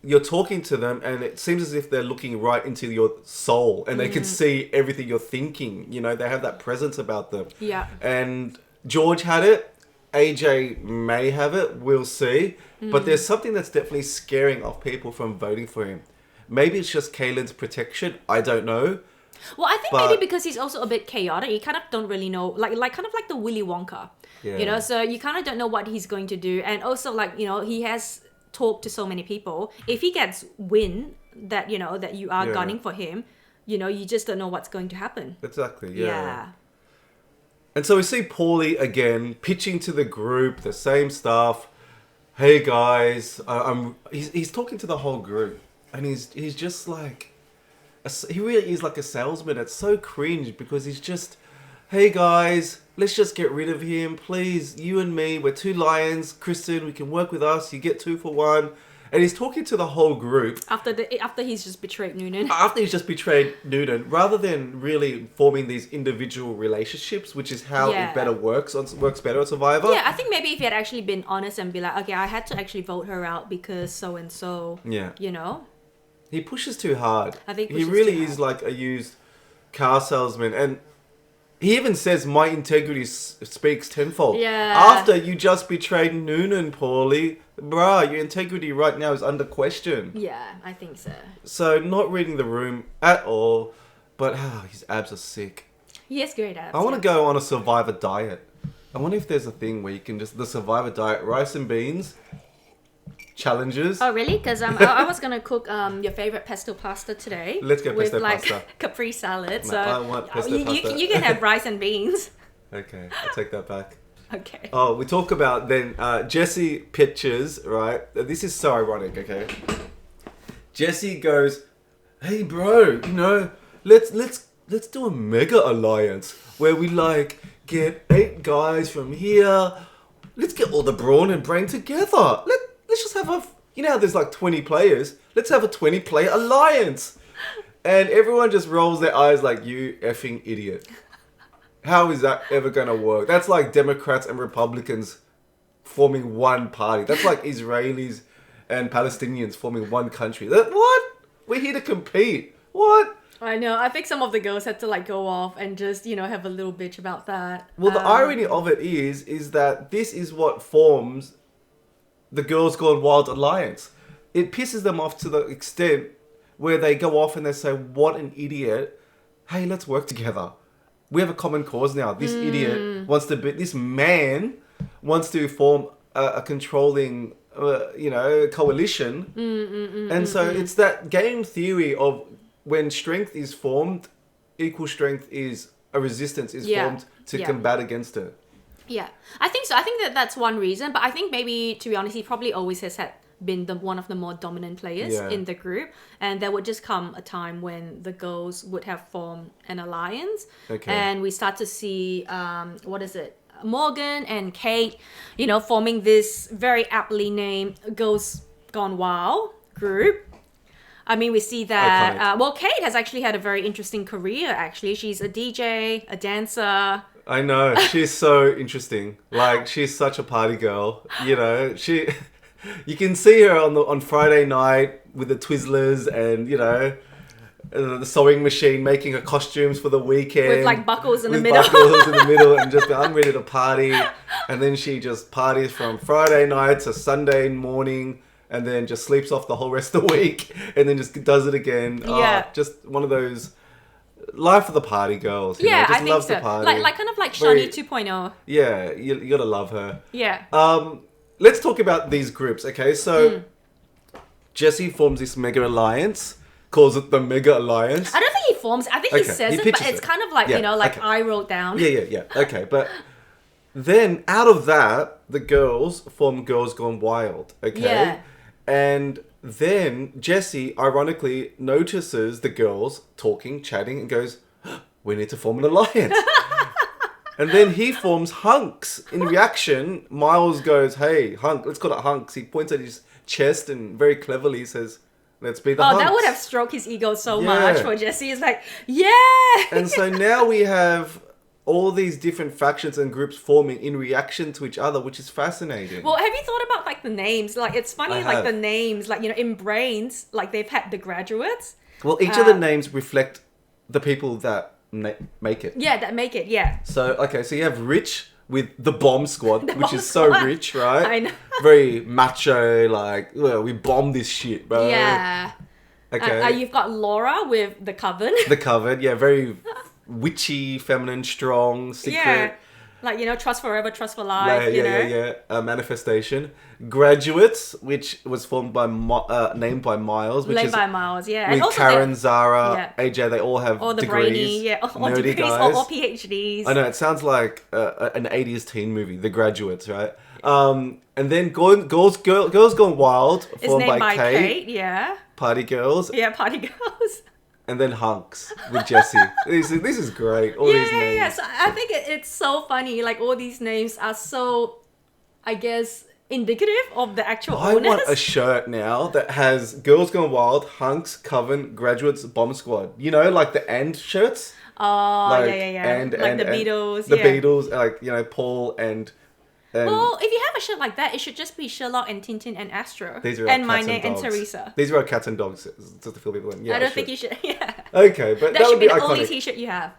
you're talking to them and it seems as if they're looking right into your soul and they can see everything you're thinking. They have that presence about them. Yeah. And George had it. AJ may have it. We'll see. But there's something that's definitely scaring off people from voting for him. Maybe it's just Kaylin's protection. I don't know. Well, I think maybe because he's also a bit chaotic, you kind of don't really know, like kind of like the Willy Wonka, so you kind of don't know what he's going to do. And also, he has talked to so many people. If he gets wind that, that you are gunning for him, you just don't know what's going to happen. Exactly, yeah. And so we see Paulie again, pitching to the group, the same stuff. Hey guys, he's talking to the whole group. And he's just like... He really is like a salesman. It's so cringe because he's just, hey guys, let's just get rid of him. Please, you and me, we're two lions. Kristen, we can work with us. You get 2 for 1. And he's talking to the whole group. After he's just betrayed Noonan. After he's just betrayed Noonan, rather than really forming these individual relationships, which is how it works better on Survivor. Yeah, I think maybe if he had actually been honest and be like, okay, I had to actually vote her out because so-and-so, He pushes too hard. I think he really is like a used car salesman. And he even says, my integrity speaks tenfold. Yeah. After you just betrayed Noonan, Paulie, bruh, your integrity right now is under question. Yeah, I think so. So, not reading the room at all. But his abs are sick. He has great abs. I want to go on a Survivor diet. I wonder if there's a thing where you can the Survivor diet, rice and beans... challenges. Oh really? Because I was gonna cook your favorite pesto pasta today. Let's get pesto pasta. With Capri salad. No, So I want pesto pasta. You can have rice and beans. Okay, I'll take that back. Okay. Oh, we talk about then Jesse pitches, right? This is so ironic. Okay, Jesse goes, "Hey, bro, let's let's do a mega alliance where we like get 8 guys from here. Let's get all the brawn and brain together. Let's just have how there's like 20 players. Let's have a 20-player alliance. And everyone just rolls their eyes like, you effing idiot. How is that ever going to work? That's like Democrats and Republicans forming one party. That's like Israelis and Palestinians forming one country. What? We're here to compete. What? I know. I think some of the girls had to like go off and just, have a little bitch about that. Well, the irony of it is that this is what forms the Girls Gone Wild alliance. It pisses them off to the extent where they go off and they say, what an idiot. Hey, let's work together. We have a common cause now. This idiot wants to be... This man wants to form a controlling, coalition. It's that game theory of when strength is formed, equal strength is... A resistance is formed to combat against it. Yeah, I think so. I think that's one reason. But I think maybe, to be honest, he probably always has been one of the more dominant players in the group, and there would just come a time when the girls would have formed an alliance, and we start to see Morgan and Kate, forming this very aptly named Girls Gone Wild group. I mean, we see that Kate has actually had a very interesting career. Actually, she's a DJ, a dancer. I know, she's so interesting. Like, she's such a party girl. You can see her on Friday night with the Twizzlers and, the sewing machine making her costumes for the weekend. With like buckles in the middle. And just I'm ready to party. And then she just parties from Friday night to Sunday morning and then just sleeps off the whole rest of the week and then just does it again. Yeah. Just one of those life of the party girls. Yeah, just I think loves so. to party. Like kind of like Shani 2.0. Yeah, you gotta love her. Yeah. Let's talk about these groups, okay? So, Jesse forms this mega alliance, calls it the Mega Alliance. I don't think he forms. I think he says it, but it's kind of like, I wrote down. Yeah. Okay, but then out of that, the girls form Girls Gone Wild, okay? Yeah. And then Jesse, ironically, notices the girls talking, chatting, and goes, we need to form an alliance. And then he forms Hunks. In reaction, Myles goes, hey, Hunk, let's call it Hunks. He points at his chest and very cleverly says, let's be the Hunks. Oh, that would have stroked his ego so much for Jesse. It's like, yeah! And so now we have all these different factions and groups forming in reaction to each other, which is fascinating. Well, have you thought about like the names? Like, it's funny, like the names, like, in Brains, like they've had the graduates. Well, each of the names reflect the people that make it. Yeah, that make it, yeah. So, so you have Rich with the Bomb Squad, which is so rich, right? I know. Very macho, like, we bomb this shit, bro. Yeah. Okay. You've got Laura with the Coven. The Coven, yeah, very witchy, feminine, strong, secret. Yeah. Like, trust forever, trust for life, Yeah. Manifestation. Graduates, which was formed by, named by Myles. Named by Myles, yeah. With and also Karen, Zara, AJ, they all have all the degrees. brainy, all nerdy degrees, guys. all PhDs. I know, it sounds like an 80s teen movie, The Graduates, right? And then Girls Gone Wild, formed by Kate. Yeah. Party Girls. Yeah, Party Girls. And then Hunks with Jesse. This is great. All these names. Yeah. So I think it's so funny. Like, all these names are so, I guess, indicative of the actual owners. I want a shirt now that has Girls Gone Wild, Hunks, Coven, Graduates, Bomb Squad. Like the "and" shirts. Oh, yeah. And the Beatles. The Beatles, like, Paul and... Well, if you have a shirt like that, it should just be Sherlock and Tintin and Astro. These are and my name and Teresa. These are our cats and dogs, just to fill people in. Yeah, I don't think you should. Yeah. Okay, but that should would be the iconic. only T-shirt you have.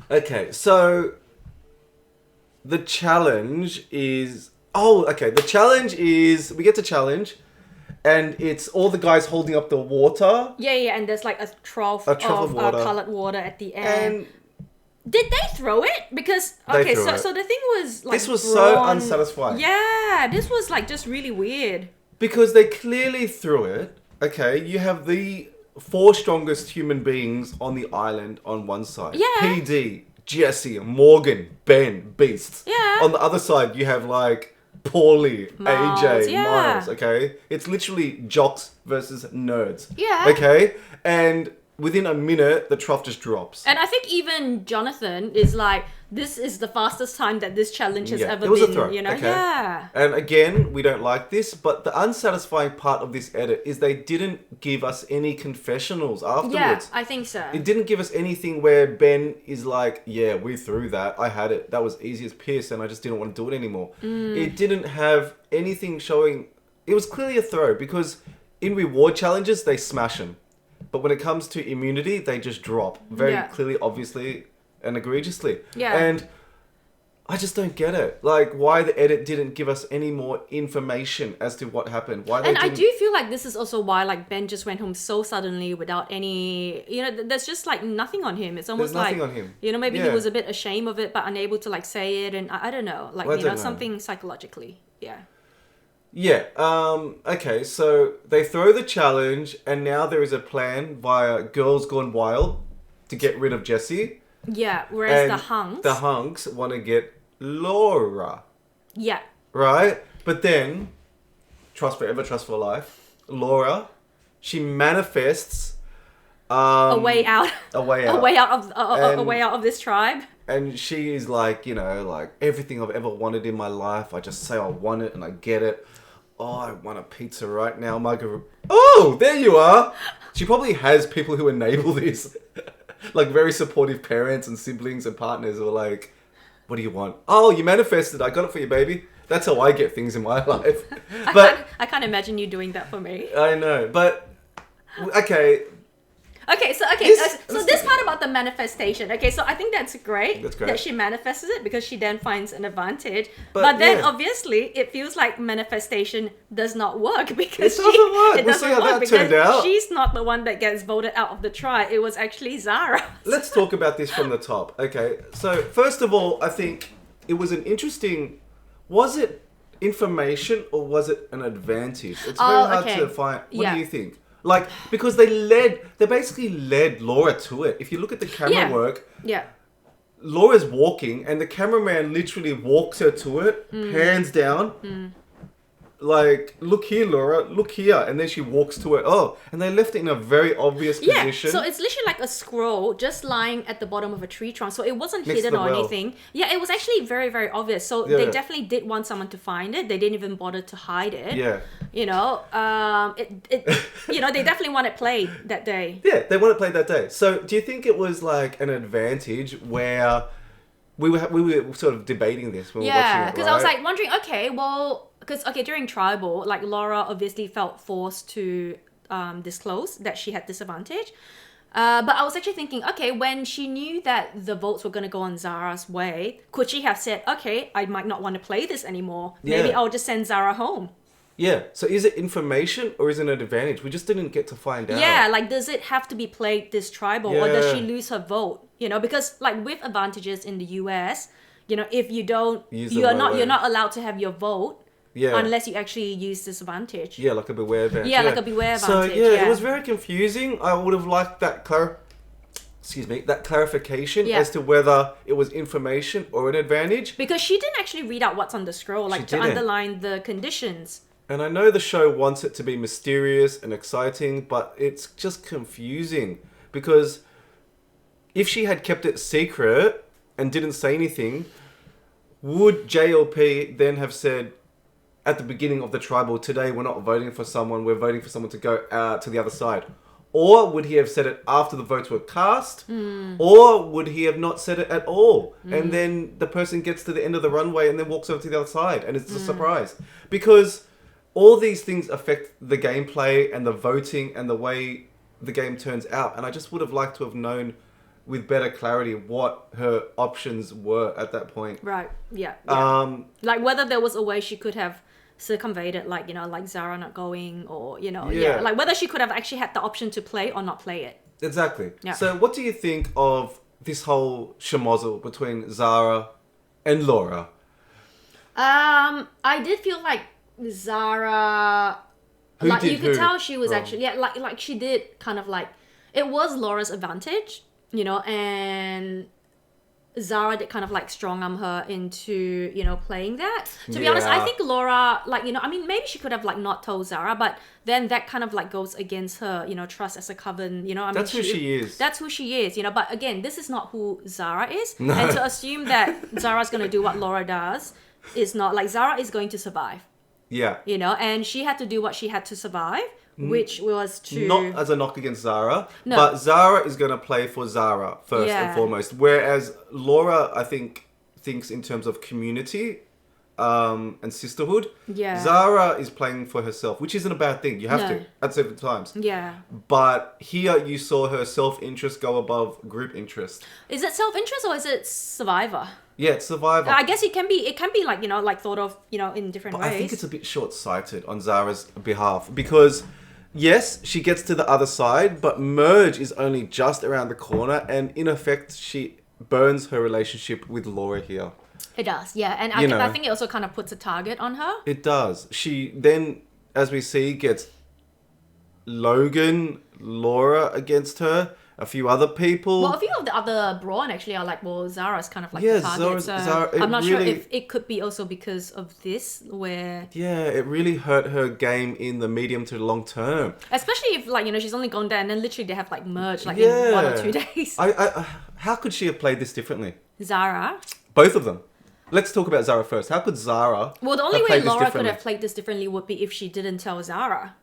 Okay, so the challenge is... the challenge is... We get to challenge, and it's all the guys holding up the water. Yeah, and there's like a trough of water. coloured water at the end. And... Did they throw it? Because, so the thing was like... This was so unsatisfying. Yeah, this was like just really weird. Because they clearly threw it. Okay, you have the 4 strongest human beings on the island on one side. Yeah. PD, Jesse, Morgan, Ben, Beast. Yeah. On the other side, you have like Paulie, Myles, AJ, yeah. Myles, okay? It's literally jocks versus nerds. Yeah. Okay? And within a minute, the trough just drops. And I think even Jonathan is like, this is the fastest time that this challenge has ever it was been, a throw. you know? Okay. Yeah. And again, we don't like this, but the unsatisfying part of this edit is they didn't give us any confessionals afterwards. Yeah, I think so. It didn't give us anything where Ben is like, yeah, we threw that. I had it. That was easy as piss and I just didn't want to do it anymore. It didn't have anything showing. It was clearly a throw because in reward challenges, they smash them. But when it comes to immunity, they just drop very clearly, obviously, and egregiously. Yeah. And I just don't get it. Like, why the edit didn't give us any more information as to what happened. Why they And I didn't... do feel like this is also why like Ben just went home so suddenly without any, you know, there's just like nothing on him. It's almost There's like, nothing on him. you know, maybe he was a bit ashamed of it but unable to like say it, and I don't know, like, Well, you know, something psychologically. Yeah. Yeah. Okay, so they throw the challenge and now there is a plan via Girls Gone Wild to get rid of Jesse. Yeah, whereas And the hunks want to get Laura. Yeah. Right? But then, trust forever, trust for life, Laura, she manifests a way out. A way out. A way out of this tribe. And she is like, you know, like everything I've ever wanted in my life. I just say I want it and I get it. Oh, I want a pizza right now, Margaret. Oh, there you are. She probably has people who enable this. Like very supportive parents and siblings and partners who are like, what do you want? Oh, you manifested. I got it for you, baby. That's how I get things in my life. But I can't imagine you doing that for me. I know, but okay. So this part about the manifestation. Okay, so I think that's great. That's great. That she manifests it because she then finds an advantage. But then obviously it feels like manifestation does not work because it doesn't work. It We'll doesn't see how work that because turned out. she's not the one that gets voted out of the tribe. It was actually Zara. Let's talk about this from the top. Okay, so first of all, I think it was an interesting. Was it information or was it an advantage? It's very hard to find. What do you think? Like, because they basically led Laura to it. If you look at the camera work, Laura's walking and the cameraman literally walks her to it, hands down. Like, look here, Laura, look here. And then she walks to it. Oh, and they left it in a very obvious position. So it's literally like a scroll just lying at the bottom of a tree trunk. So it wasn't Next hidden to the or well. anything. Yeah, it was actually very, very obvious. So they definitely did want someone to find it. They didn't even bother to hide it. Yeah. You know, you know, they definitely want it played that day. Yeah, they want it played that day. So do you think it was like an advantage where we were sort of debating this when we were watching it, Yeah, because I was like wondering, because during tribal, like Laura obviously felt forced to disclose that she had disadvantage. But I was actually thinking, okay, when she knew that the votes were going to go on Zara's way, could she have said, okay, I might not want to play this anymore. Maybe I'll just send Zara home. Yeah, so is it information or is it an advantage? We just didn't get to find out. Yeah, like does it have to be played this tribal or does she lose her vote? You know, because like with advantages in the US, you know, if you don't, you're not allowed to have your vote unless you actually use disadvantage. Yeah, like a beware advantage. Yeah, like a beware advantage. So it was very confusing. I would have liked that clarification as to whether it was information or an advantage. Because she didn't actually read out what's on the scroll, like to underline the conditions. And I know the show wants it to be mysterious and exciting, but it's just confusing. Because if she had kept it secret and didn't say anything, would JLP then have said at the beginning of the tribal, today we're not voting for someone, we're voting for someone to go to the other side? Or would he have said it after the votes were cast? Or would he have not said it at all? And then the person gets to the end of the runway and then walks over to the other side and it's a surprise. Because all these things affect the gameplay and the voting and the way the game turns out. And I just would have liked to have known with better clarity what her options were at that point. Right, yeah. Like whether there was a way she could have circumvented, like, you know, like Zara not going or, you know, like whether she could have actually had the option to play or not play it. Exactly. Yeah. So what do you think of this whole schmozzle between Zara and Laura? I did feel like Zara, you could tell she was actually, like she did kind of like, it was Laura's advantage, you know, and Zara did kind of like strong arm her into, playing that. To be honest, I Yeah. think Laura, like, I mean, maybe she could have like not told Zara, but then that kind of like goes against her, trust as a coven, I mean, That's who she is. That's who she is, but again, this is not who Zara is. No. And to assume that Zara's going to do what Laura does is not, like, Zara is going to survive, Yeah. and she had to do what she had to survive, which was to... Not as a knock against Zara, No. but Zara is going to play for Zara first Yeah. and foremost. Whereas Laura, I think, thinks in terms of community and sisterhood. Yeah. Zara is playing for herself, which isn't a bad thing. You have to at certain times. Yeah. But here you saw her self-interest go above group interest. Is it self-interest or is it survivor? Yeah, it's Survivor. I guess it can be like, like thought of, in different But ways. I think it's a bit short-sighted on Zara's behalf because, yes, she gets to the other side, but merge is only just around the corner, and in effect, she burns her relationship with Laura here. It does, yeah. And I think it also kind of puts a target on her. It does. She then, as we see, gets Logan, Laura against her, a few other people. Well, a few of the other Brawn actually are like, well, Zara's kind of like Yeah, the target. Zara, I'm not sure really- if it could be also because of this, where... Yeah, it really hurt her game in the medium to long term. Especially if, like, she's only gone there and then literally they have, like, merged, like, Yeah. in 1 or 2 days. How could she have played this differently? Zara... Both of them. Let's talk about Zara first. How could Zara Well, the only have way played this Laura could differently? have played this differently would be if she didn't tell Zara.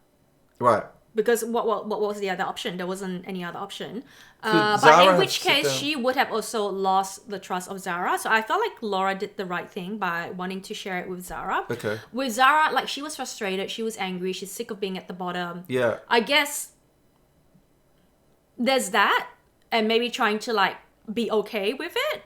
Right. Because what was the other option? There wasn't any other option. Zara But in have which sit case, down? she would have also lost the trust of Zara. So I felt like Laura did the right thing by wanting to share it with Zara. Okay. With Zara, like, she was frustrated. She was angry. She's sick of being at the bottom. Yeah. I guess there's that. And maybe trying to, like, be okay with it.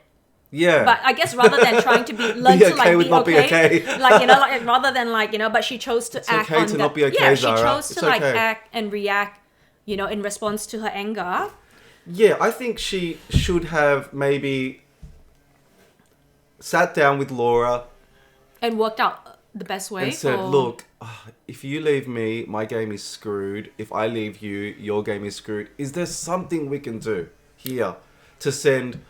Yeah. But I guess rather than trying to learn Be to, like, okay with be not be okay, okay. like, like, rather than, like, but she chose to act okay on to that. not be okay, yeah, she Zara. chose It's to, like, okay. act and react, in response to her anger. Yeah, I think she should have maybe sat down with Laura And worked out the best way. and said, for... look, if you leave me, my game is screwed. If I leave you, your game is screwed. Is there something we can do here to send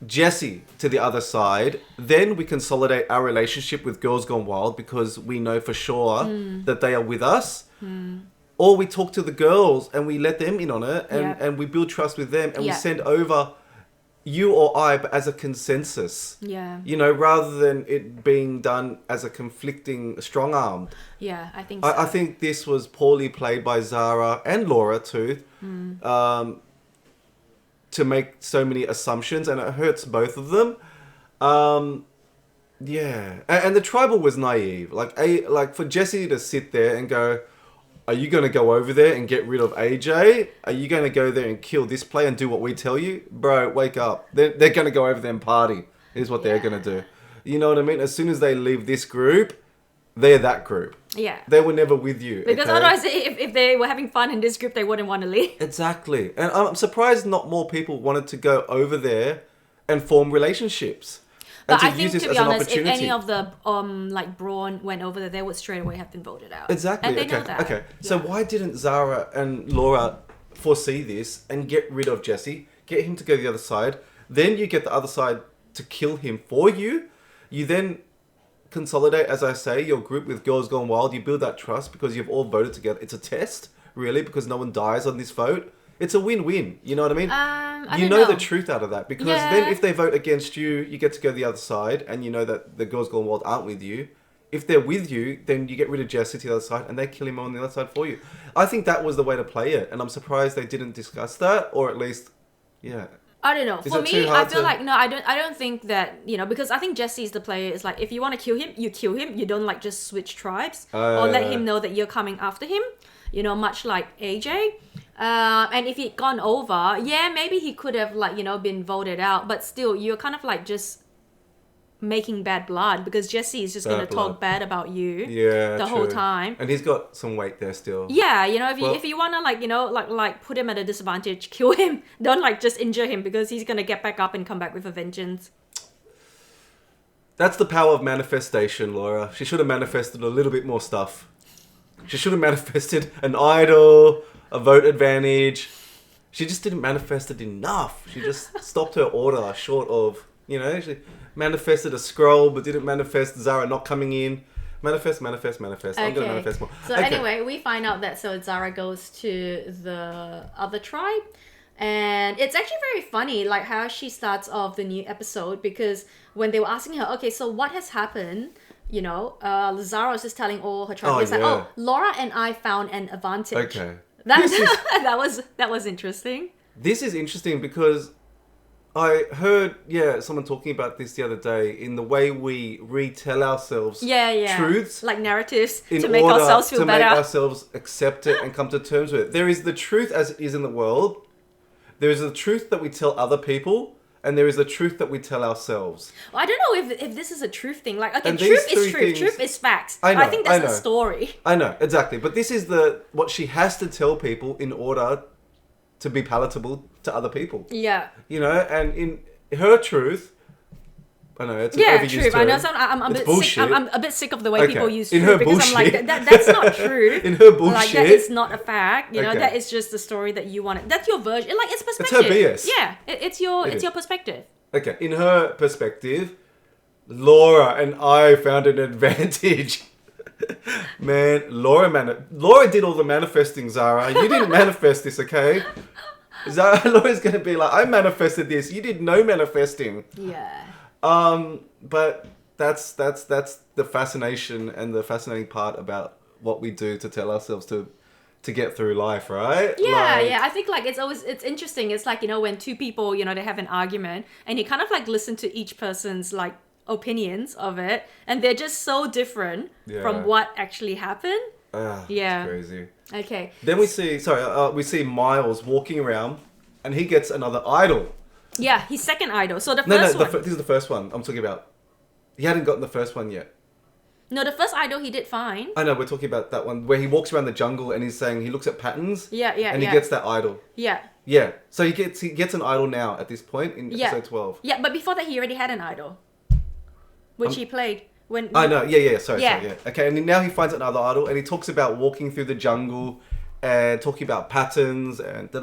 Jessie to the other side? Then we consolidate our relationship with Girls Gone Wild because we know for sure that they are with us. Or we talk to the girls and we let them in on it and we build trust with them and we send over you or I, but as a consensus. Yeah. Rather than it being done as a conflicting strong-armed. Yeah, I think so. I think this was poorly played by Zara and Laura too. To make so many assumptions, and it hurts both of them. Yeah, and the tribal was naive. Like for Jessie to sit there and go, "Are you going to go over there and get rid of AJ? Are you going to go there and kill this play and do what we tell you, bro? Wake up! They're going to go over there and party. Is what they're going to do. You know what I mean? As soon as they leave this group, they're that group. Yeah. They were never with you. Because okay? otherwise, if they were having fun in this group, they wouldn't want to leave. Exactly. And I'm surprised not more people wanted to go over there and form relationships. But and I think, use this to as be an honest, if opportunity. any of the like Brawn went over there, they would straight away have been voted out. Exactly. And they okay. know that. Okay. So why didn't Zara and Laura foresee this and get rid of Jessie, get him to go the other side, then you get the other side to kill him for you. You then consolidate, as I say, your group with Girls Gone Wild. You build that trust because you've all voted together. It's a test, really, because no one dies on this vote. It's a win-win. You know what I mean? I you don't know know the truth out of that because Yeah. then if they vote against you, you get to go the other side, and you know that the Girls Gone Wild aren't with you. If they're with you, then you get rid of Jesse to the other side, and they kill him on the other side for you. I think that was the way to play it, and I'm surprised they didn't discuss that, or at least, yeah. I don't know. Is For it too me, I hard feel to- like no, I don't think that, because I think Jesse is the player. It's like if you want to kill him, you kill him. You don't like just switch tribes or let him know that you're coming after him. Much like AJ. And if he'd gone over, yeah, maybe he could have been voted out. But still, you're kind of like just making bad blood because Jesse is just going to Bad blood. talk bad about you Yeah, the whole true. time. And he's got some weight there still. Yeah, Well- if you want to like put him at a disadvantage, kill him. Don't just injure him because he's going to get back up and come back with a vengeance. That's the power of manifestation, Laura. She should have manifested a little bit more stuff. She should have manifested an idol, a vote advantage, she just didn't manifest it enough. She just stopped her order short of, she manifested a scroll, but didn't manifest Zara not coming in. Manifest. I'm going to manifest more. So anyway, we find out that Zara goes to the other tribe. And it's actually very funny, like how she starts off the new episode, because when they were asking her, okay, so what has happened? Zara was just telling all her tribe, Laura and I found an advantage. Okay. That was interesting. This is interesting because I heard, someone talking about this the other day, in the way we retell ourselves truths. Like narratives to make ourselves feel better. To make ourselves accept it and come to terms with it. There is the truth as it is in the world. There is the truth that we tell other people. And there is the truth that we tell ourselves. Well, I don't know if this is a truth thing. Like, okay, truth is truth. Truth is facts. I think that's a story. I know, exactly. But this is what she has to tell people in order to be palatable to other people. Yeah. And in her truth, I know it's an overused truth. term. I know. I'm a bit sick of the way people use truth, in her because bullshit. I'm like, that's not true. In her bullshit, like, that is not a fact. That is just the story that you want. That's your version. Like, it's perspective. It's her BS. Yeah, it's your perspective. Okay, in her perspective, Laura and I found an advantage. Man, Laura did all the manifesting, Zara. You didn't manifest this, okay? Laura's gonna be like, I manifested this. You did no manifesting. Yeah. But that's the fascination and the fascinating part about what we do to tell ourselves to get through life, right? Yeah. I think it's interesting. It's like, when two people, they have an argument and you kind of like listen to each person's like opinions of it, and they're just so different from what actually happened. It's crazy. Okay. Then we see Myles walking around and he gets another idol. Yeah, his second idol. So the first one. This is the first one I'm talking about. He hadn't gotten the first one yet. No, the first idol he did fine. I know, we're talking about that one where he walks around the jungle and he's saying he looks at patterns. And he gets that idol. Yeah. Yeah. So he gets an idol now at this point in episode 12. Yeah, but before that he already had an idol, which he played when. I know. Yeah. Sorry. Okay, and now he finds another idol and he talks about walking through the jungle and talking about patterns and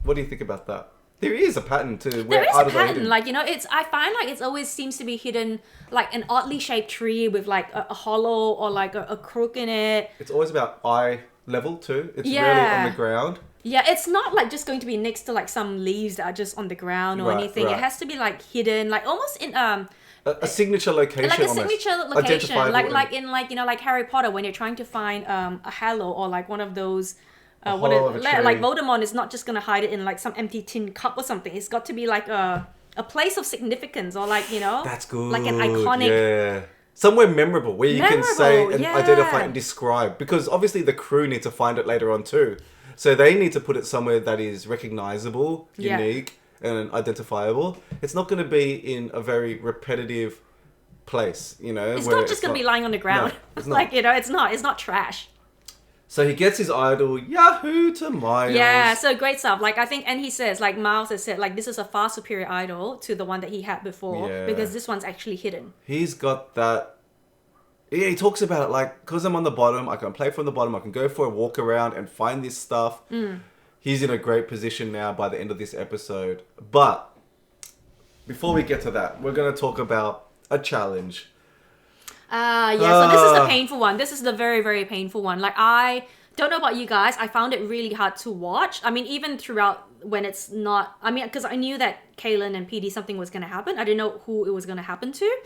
What do you think about that? There is a pattern to where there is a pattern, like, I find like it always seems to be hidden, like an oddly shaped tree with like a hollow or like a crook in it. It's always about eye level too. It's really on the ground. Yeah, it's not like just going to be next to like some leaves that are just on the ground or anything. Right. It has to be like hidden, like almost in a signature location, like a signature location, like Harry Potter when you're trying to find a halo or like one of those. Like Voldemort is not just gonna hide it in like some empty tin cup or something. It's got to be like a place of significance, or like, that's good, like an iconic, somewhere memorable where you can say and identify and describe, because obviously the crew need to find it later on too, so they need to put it somewhere that is recognizable, unique and identifiable. It's not going to be in a very repetitive place, it's not just going to be lying on the ground. No, it's not. Like, it's not trash. So he gets his idol, Yahoo, to Myles. Yeah, so great stuff. Like, I think, and he says, like, Myles has said, like, this is a far superior idol to the one that he had before, because this one's actually hidden. He's got that. Yeah, he talks about it like, because I'm on the bottom, I can play from the bottom, I can go for a walk around and find this stuff. He's in a great position now by the end of this episode. But before we get to that, we're going to talk about a challenge. So this is the painful one. This is the very, very painful one. Like, I don't know about you guys, I found it really hard to watch. I mean, even throughout when it's not... I mean, because I knew that Kaylin and PD something was going to happen. I didn't know who it was going to happen to.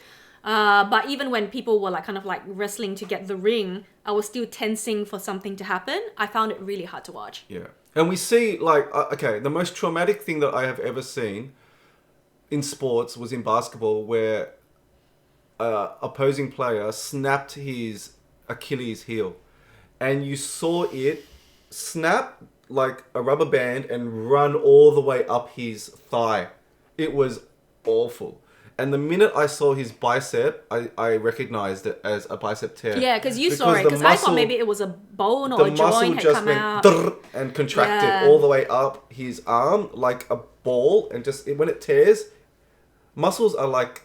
But even when people were like kind of like wrestling to get the ring, I was still tensing for something to happen. I found it really hard to watch. Yeah. And we see like, the most traumatic thing that I have ever seen in sports was in basketball, where opposing player snapped his Achilles heel, and you saw it snap like a rubber band and run all the way up his thigh. It was awful. And the minute I saw his bicep, I recognized it as a bicep tear. Yeah, because you saw it. Because I thought maybe it was a bone or a joint had come out. And contracted all the way up his arm like a ball. And just when it tears, muscles are like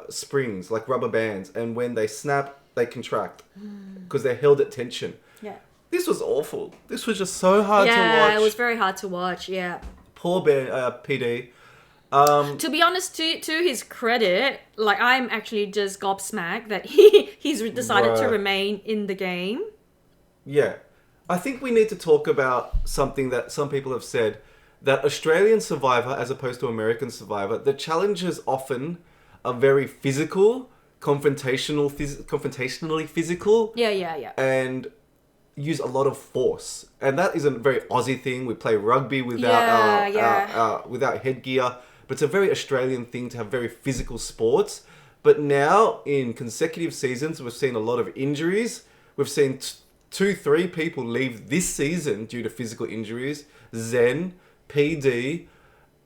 springs, like rubber bands. And when they snap, they contract because they're held at tension. Yeah. This was awful. This was just so hard to watch. Yeah, it was very hard to watch. Yeah. Poor PD. To be honest, to his credit, like I'm actually just gobsmacked that he's decided to Right. remain in the game. Yeah. I think we need to talk about something that some people have said, that Australian Survivor, as opposed to American Survivor, the challenges often are very physical, confrontationally physical, Yeah. and use a lot of force. And that is a very Aussie thing. We play rugby without without headgear, but it's a very Australian thing to have very physical sports. But now, in consecutive seasons, we've seen a lot of injuries. We've seen 2-3 people leave this season due to physical injuries. Zen, PD,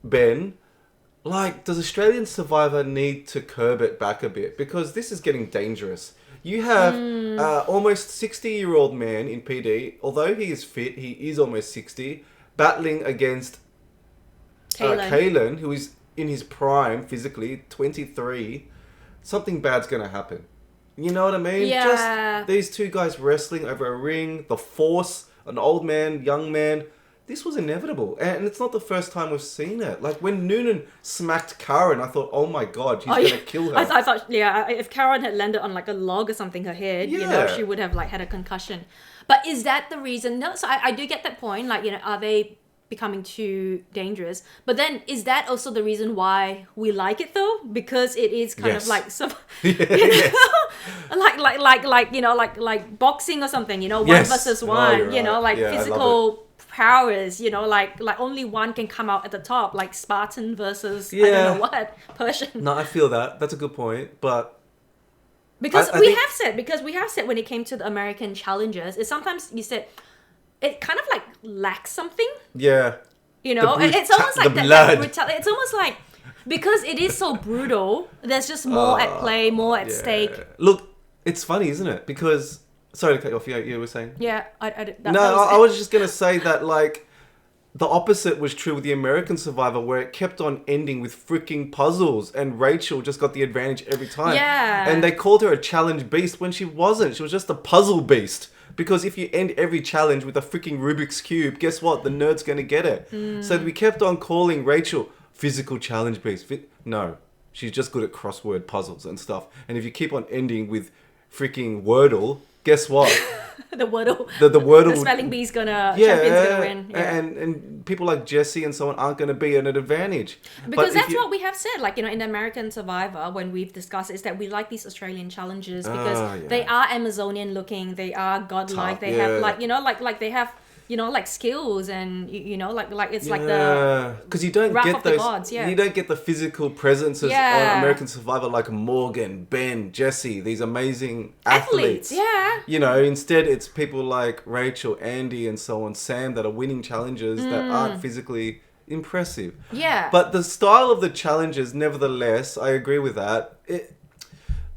Ben. Like, does Australian Survivor need to curb it back a bit? Because this is getting dangerous. You have almost 60-year-old man in PD, although he is fit, he is almost 60, battling against Kalen, who is in his prime physically, 23. Something bad's going to happen. You know what I mean? Yeah. Just these two guys wrestling over a ring, the force, an old man, young man. This was inevitable. And it's not the first time we've seen it. Like, when Noonan smacked Karen, I thought, oh my God, he's going to kill her. I thought, if Karen had landed on like a log or something, her head, she would have like had a concussion. But is that the reason? No, so I do get that point. Like, are they becoming too dangerous? But then, is that also the reason why we like it though? Because it is kind of like some, like boxing or something. One versus one. Right. Physical powers. Like only one can come out at the top. Like Spartan versus I don't know what Persian. No, I feel that. That's a good point. But because we have said when it came to the American challenges, is sometimes you said it kind of like lacks something. Yeah. And it's almost like that brutality. It's almost like, because it is so brutal, there's just more at play, more at stake. Look, it's funny, isn't it? Because, sorry to cut you off, you were saying? Yeah, I was just going to say that, like, the opposite was true with the American Survivor, where it kept on ending with freaking puzzles, and Rachel just got the advantage every time. Yeah. And they called her a challenge beast when she wasn't. She was just a puzzle beast. Because if you end every challenge with a freaking Rubik's Cube, guess what? The nerd's going to get it. So we kept on calling Rachel physical challenge beast. No, she's just good at crossword puzzles and stuff. And if you keep on ending with freaking Wordle, guess what? The Wordle. The Wordle. The spelling bee's champion's gonna win. Yeah. And people like Jesse and so on aren't going to be at an advantage. Because that's what we have said, like, in the American Survivor, when we've discussed, is that we like these Australian challenges because they are Amazonian looking, they are godlike, they have like they have like skills and like it's like the because you don't wrath get of the those gods, you don't get the physical presences on American Survivor like Morgan, Ben, Jesse, these amazing athletes. Instead it's people like Rachel, Andy and so on, Sam, that are winning challenges that aren't physically impressive. But the style of the challenges, nevertheless, I agree with that.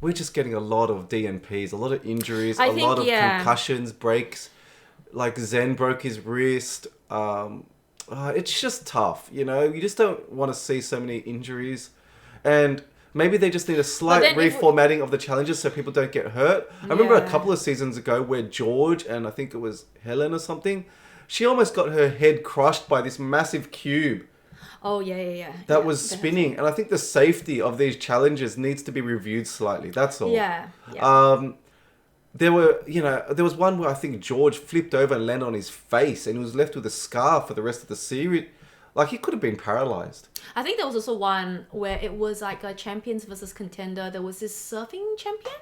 We're just getting a lot of DNPs, a lot of injuries, a lot of concussions, breaks. Like Zen broke his wrist. It's just tough, You just don't want to see so many injuries. And maybe they just need a slight reformatting of the challenges so people don't get hurt. I remember a couple of seasons ago where George, and I think it was Helen or something, she almost got her head crushed by this massive cube. Oh, yeah. That was spinning. And I think the safety of these challenges needs to be reviewed slightly. That's all. Yeah. There was one where I think George flipped over and landed on his face and he was left with a scar for the rest of the series. Like, he could have been paralyzed. I think there was also one where it was like a champions versus contender. There was this surfing champion.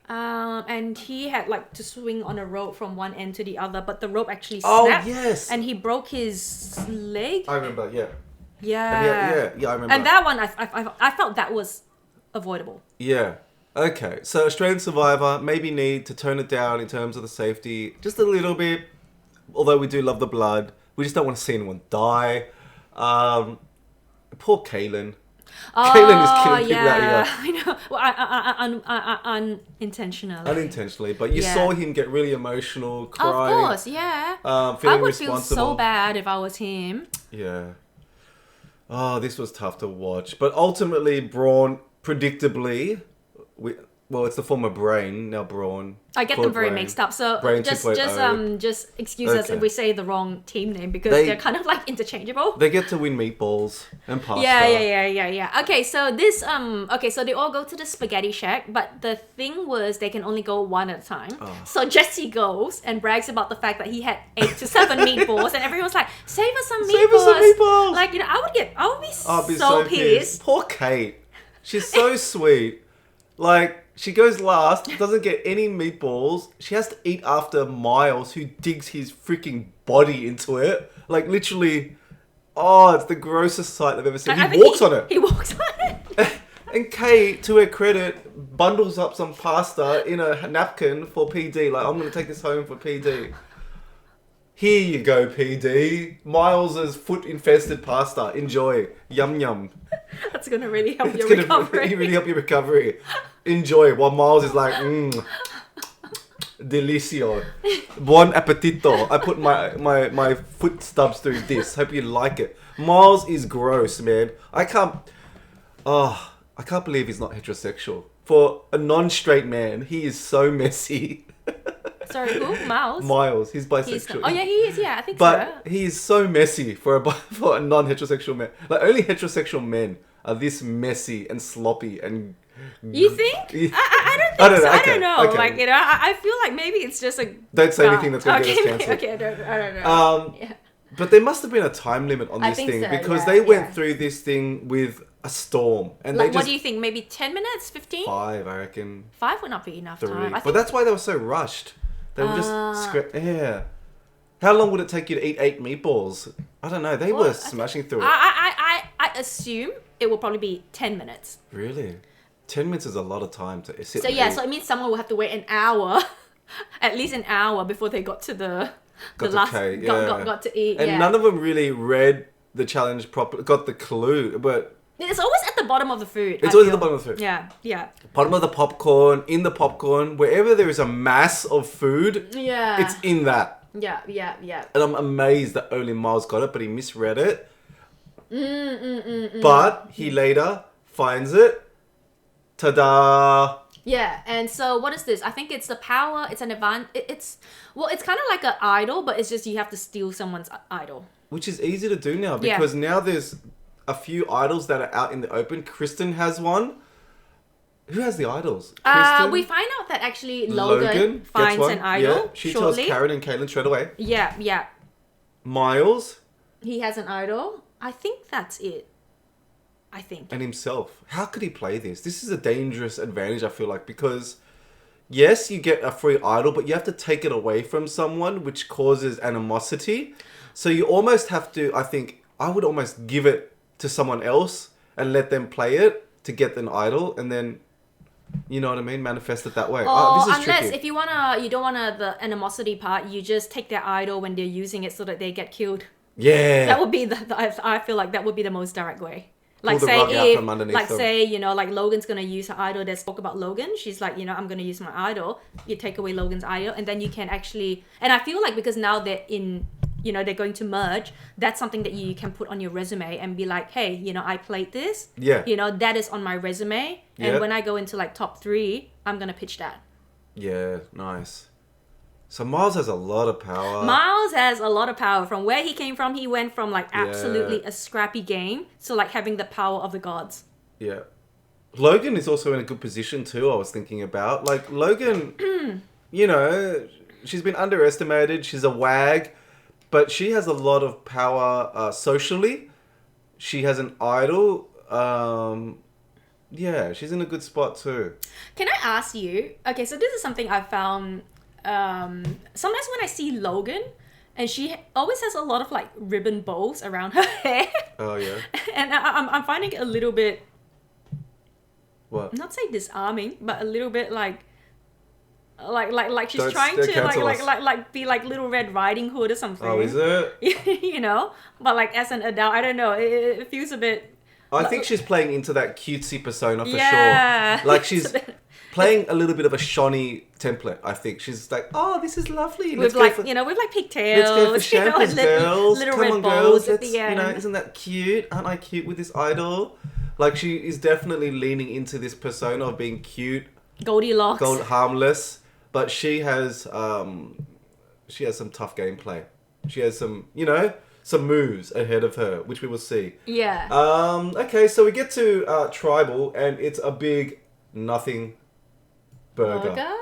And he had like to swing on a rope from one end to the other, but the rope actually snapped. Oh, yes. And he broke his leg. I remember, yeah. Yeah, I remember. And that one, I felt that was avoidable. Yeah. Okay, so Australian Survivor maybe need to tone it down in terms of the safety just a little bit. Although we do love the blood, we just don't want to see anyone die. Poor Kalen. Kalen is killing people out here. I know. Well, unintentionally. Unintentionally, but you saw him get really emotional, crying. Of course, yeah. Feeling I would responsible. feel so bad if I was him. Yeah. Oh, this was tough to watch. But ultimately, Brawn, predictably, Well, it's the former Brain, now Brawn. I get them very mixed up. So Brain just 2.0. just excuse us if we say the wrong team name because they're kind of like interchangeable. They get to win meatballs and pasta. Yeah. Okay, so this so they all go to the spaghetti shack, but the thing was they can only go one at a time. Oh. So Jesse goes and brags about the fact that he had 8 to 7 meatballs, and everyone's like, "Save us some meatballs!" Like, you know, I would be so pissed. Poor Kate. She's so sweet. Like, she goes last, doesn't get any meatballs. She has to eat after Myles, who digs his freaking body into it. Like, literally, it's the grossest sight I've ever seen. He walks on it. He walks on it. And Kate, to her credit, bundles up some pasta in a napkin for PD. Like, I'm going to take this home for PD. Here you go, PD. Myles' foot-infested pasta. Enjoy. Yum, yum. That's going to really help your recovery. It's going to really help your recovery. Enjoy. While Myles is like, delicioso. Buon appetito. I put my foot stubs through this. Hope you like it. Myles is gross, man. I can't believe he's not heterosexual. For a non-straight man, he is so messy. Sorry, who? Myles? Myles. He's bisexual. He is. Yeah, I think so. But he is so messy for a non-heterosexual man. Like, only heterosexual men are this messy and sloppy and... You think? I don't think so. I don't know. Okay. Like, you know, I feel like maybe it's just a... Don't say anything that's going to get us cancelled. Okay, I don't know. Yeah. But there must have been a time limit on this thing because they went through this thing with a storm. And like, what do you think? Maybe 10 minutes? 15? 5, I reckon. 5 would not be enough 3. time. But that's why they were so rushed. They were just... Yeah. How long would it take you to eat 8 meatballs? I don't know. They were smashing through it. I assume it will probably be 10 minutes. Really? 10 minutes is a lot of time to sit so it means someone will have to wait an hour, at least an hour before they got to got to eat. And none of them really read the challenge properly, got the clue, but... It's always at the bottom of the food. It's always at the bottom of the food. Yeah. Bottom of the popcorn, in the popcorn, wherever there is a mass of food, it's in that. Yeah. And I'm amazed that only Myles got it, but he misread it. But he later finds it. Ta-da! Yeah, and so what is this? I think it's the power. It's an advantage. It's kind of like an idol, but it's just you have to steal someone's idol. Which is easy to do now because now there's a few idols that are out in the open. Kristen has one. Who has the idols? Kristen? We find out that actually Logan finds an idol. Yeah. She tells Karen and Caitlin straight away. Yeah. Myles. He has an idol. I think that's it. And himself. How could he play this? This is a dangerous advantage, I feel like, because yes, you get a free idol, but you have to take it away from someone, which causes animosity. So you almost have to, I would almost give it to someone else and let them play it to get an idol, and then, you know what I mean, manifest it that way. This is unless tricky. If you don't wanna the animosity part, you just take their idol when they're using it so that they get killed. Yeah. That would be I feel like that would be the most direct way. Like say Logan's gonna use her idol. There's talk about Logan. She's like, I'm gonna use my idol. You take away Logan's idol, and then you can actually. And I feel like because now they're in, they're going to merge. That's something that you can put on your resume and be like, hey, I played this. Yeah. That is on my resume. And when I go into like top 3, I'm gonna pitch that. Yeah, nice. So Myles has a lot of power. Myles has a lot of power. From where he came from, he went from like absolutely a scrappy game to like having the power of the gods. Yeah. Logan is also in a good position too, I was thinking about. Like Logan, she's been underestimated. She's a wag, but she has a lot of power socially. She has an idol. She's in a good spot too. Can I ask you? Okay, so this is something I found... sometimes when I see Logan, and she always has a lot of like ribbon bows around her hair. Oh yeah. And I'm finding it a little bit. What? Not say disarming, but a little bit like she's trying to be like Little Red Riding Hood or something. Oh, is it? But like as an adult, I don't know. It feels a bit. I think she's playing into that cutesy persona for sure. Like she's playing a little bit of a Shawnee template, I think. She's like, oh, this is lovely. With like pigtails. Let's go for shambles, girls. Little Come red on, bows girls. at the end. Isn't that cute? Aren't I cute with this idol? Like, she is definitely leaning into this persona of being cute Goldilocks. harmless, but she has some tough gameplay. She has some, some moves ahead of her, which we will see. Yeah. Okay, so we get to tribal, and it's a big nothing burger.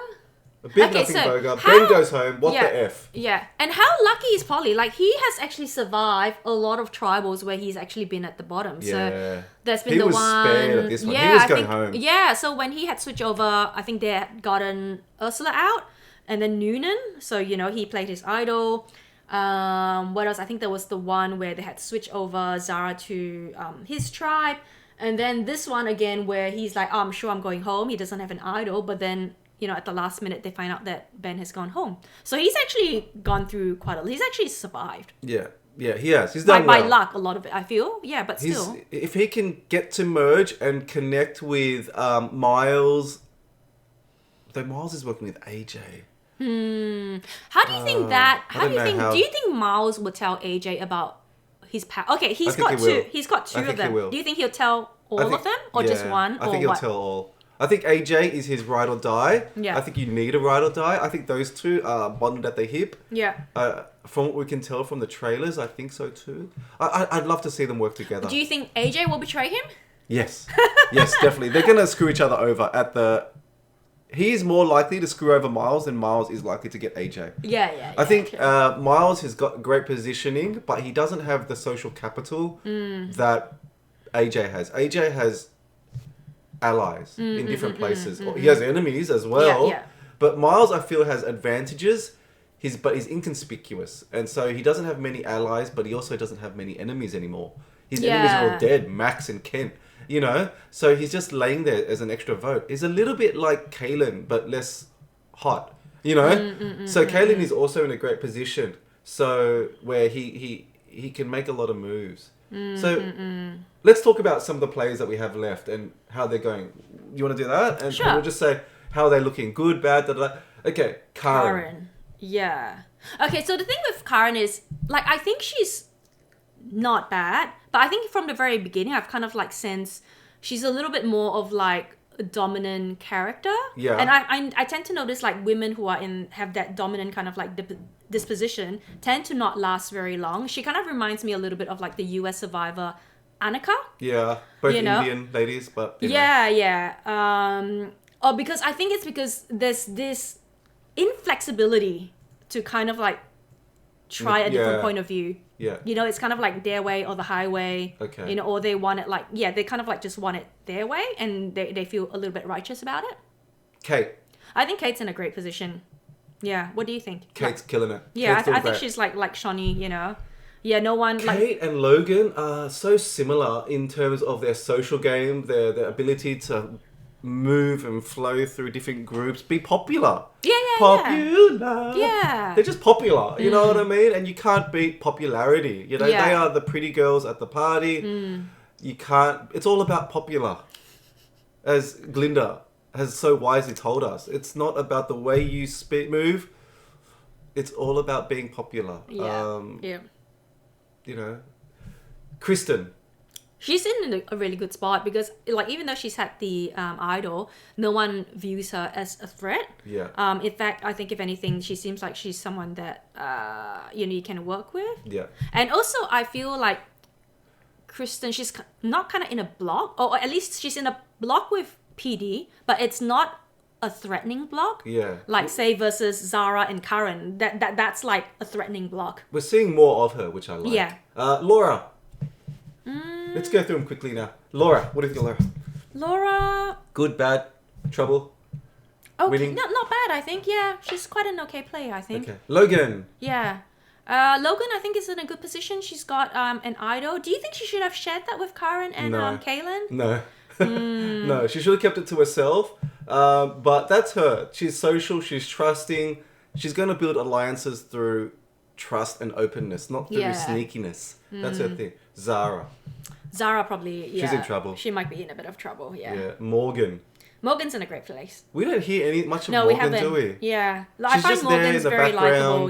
A big nothing burger. Ben goes home. What the F? Yeah. And how lucky is Polly? Like, he has actually survived a lot of tribals where he's actually been at the bottom. Yeah. So there's been he the was one. Spared at this one. Yeah, He was going home. Yeah. So when he had switched over, I think they had gotten Ursula out, and then Noonan. So he played his idol. What else? I think there was the one where they had switched over Zara to his tribe, and then this one again where he's like, oh, I'm sure I'm going home. He doesn't have an idol, but then at the last minute they find out that Ben has gone home. So he's actually gone through quite a lot. He's actually survived. Yeah, he has. He's done by well. luck, a lot of it, I feel. Yeah, but still. If he can get to merge and connect with Myles, though Myles is working with AJ. How do you think that? Do you think Myles would tell AJ about his power? Okay, he's got two. He's got two of them. Do you think he'll tell all of them, or just one? I think he'll tell all. I think AJ is his ride or die. Yeah. I think you need a ride or die. I think those two are bonded at the hip. Yeah. From what we can tell from the trailers, I think so too. I'd love to see them work together. Do you think AJ will betray him? Yes. Yes, definitely. They're going to screw each other over at the... He's more likely to screw over Myles than Myles is likely to get AJ. Yeah. I think Myles has got great positioning, but he doesn't have the social capital that AJ has. AJ has allies in different places. He has enemies as well. Yeah. But Myles, I feel, has advantages. But he's inconspicuous. And so he doesn't have many allies, but he also doesn't have many enemies anymore. His enemies are all dead, Max and Kent. So he's just laying there as an extra vote. He's a little bit like Kaylin, but less hot, So Kaylin is also in a great position, so where he can make a lot of moves. So let's talk about some of the players that we have left and how they're going. You want to do that? And we'll just say how they're looking, good, bad, da. Okay, Karen. Yeah. Okay, so the thing with Karen is, like, I think she's not bad, but I think from the very beginning I've kind of like sensed she's a little bit more of like a dominant character. Yeah. And I tend to notice like women who have that dominant kind of like disposition tend to not last very long. She kind of reminds me a little bit of like the US Survivor Annika. Yeah. Both Indian ladies, but Yeah. Or because I think it's because there's this inflexibility to kind of like try a different point of view. Yeah. It's kind of like their way or the highway. Okay. Or they want it like, they kind of like just want it their way and they feel a little bit righteous about it. Kate. I think Kate's in a great position. Yeah. What do you think? Kate's killing it. Yeah, I think she's like Shawnee, Yeah, no one Kate and Logan are so similar in terms of their social game, their ability to move and flow through different groups, be popular. Popular. Yeah. They're just popular, you know what I mean? And you can't beat popularity. They are the pretty girls at the party. You can't, it's all about popular. As Glinda has so wisely told us, it's not about the way you move, it's all about being popular. Kristen. She's in a really good spot because, like, even though she's had the idol, no one views her as a threat. Yeah. In fact, I think if anything, she seems like she's someone that you can work with. Yeah. And also, I feel like Kristen, she's not kind of in a block, or at least she's in a block with PD, but it's not a threatening block. Yeah. Like, say, versus Zara and Karen. That's like a threatening block. We're seeing more of her, which I like. Yeah. Laura. Let's go through them quickly now. Laura, what do you think of Laura? Laura... Good, bad, trouble, winning? Not bad, I think. Yeah, she's quite an okay player, I think. Okay. Logan. Yeah. Logan, I think, is in a good position. She's got an idol. Do you think she should have shared that with Karen and Kaylin? No. No, she should have kept it to herself. But that's her. She's social, she's trusting. She's going to build alliances through trust and openness, not through sneakiness. That's her thing. Zara probably, She's in trouble. She might be in a bit of trouble, Yeah. Morgan's in a great place. We don't hear much of Morgan, do we? Yeah. She's I find Morgan's very likable,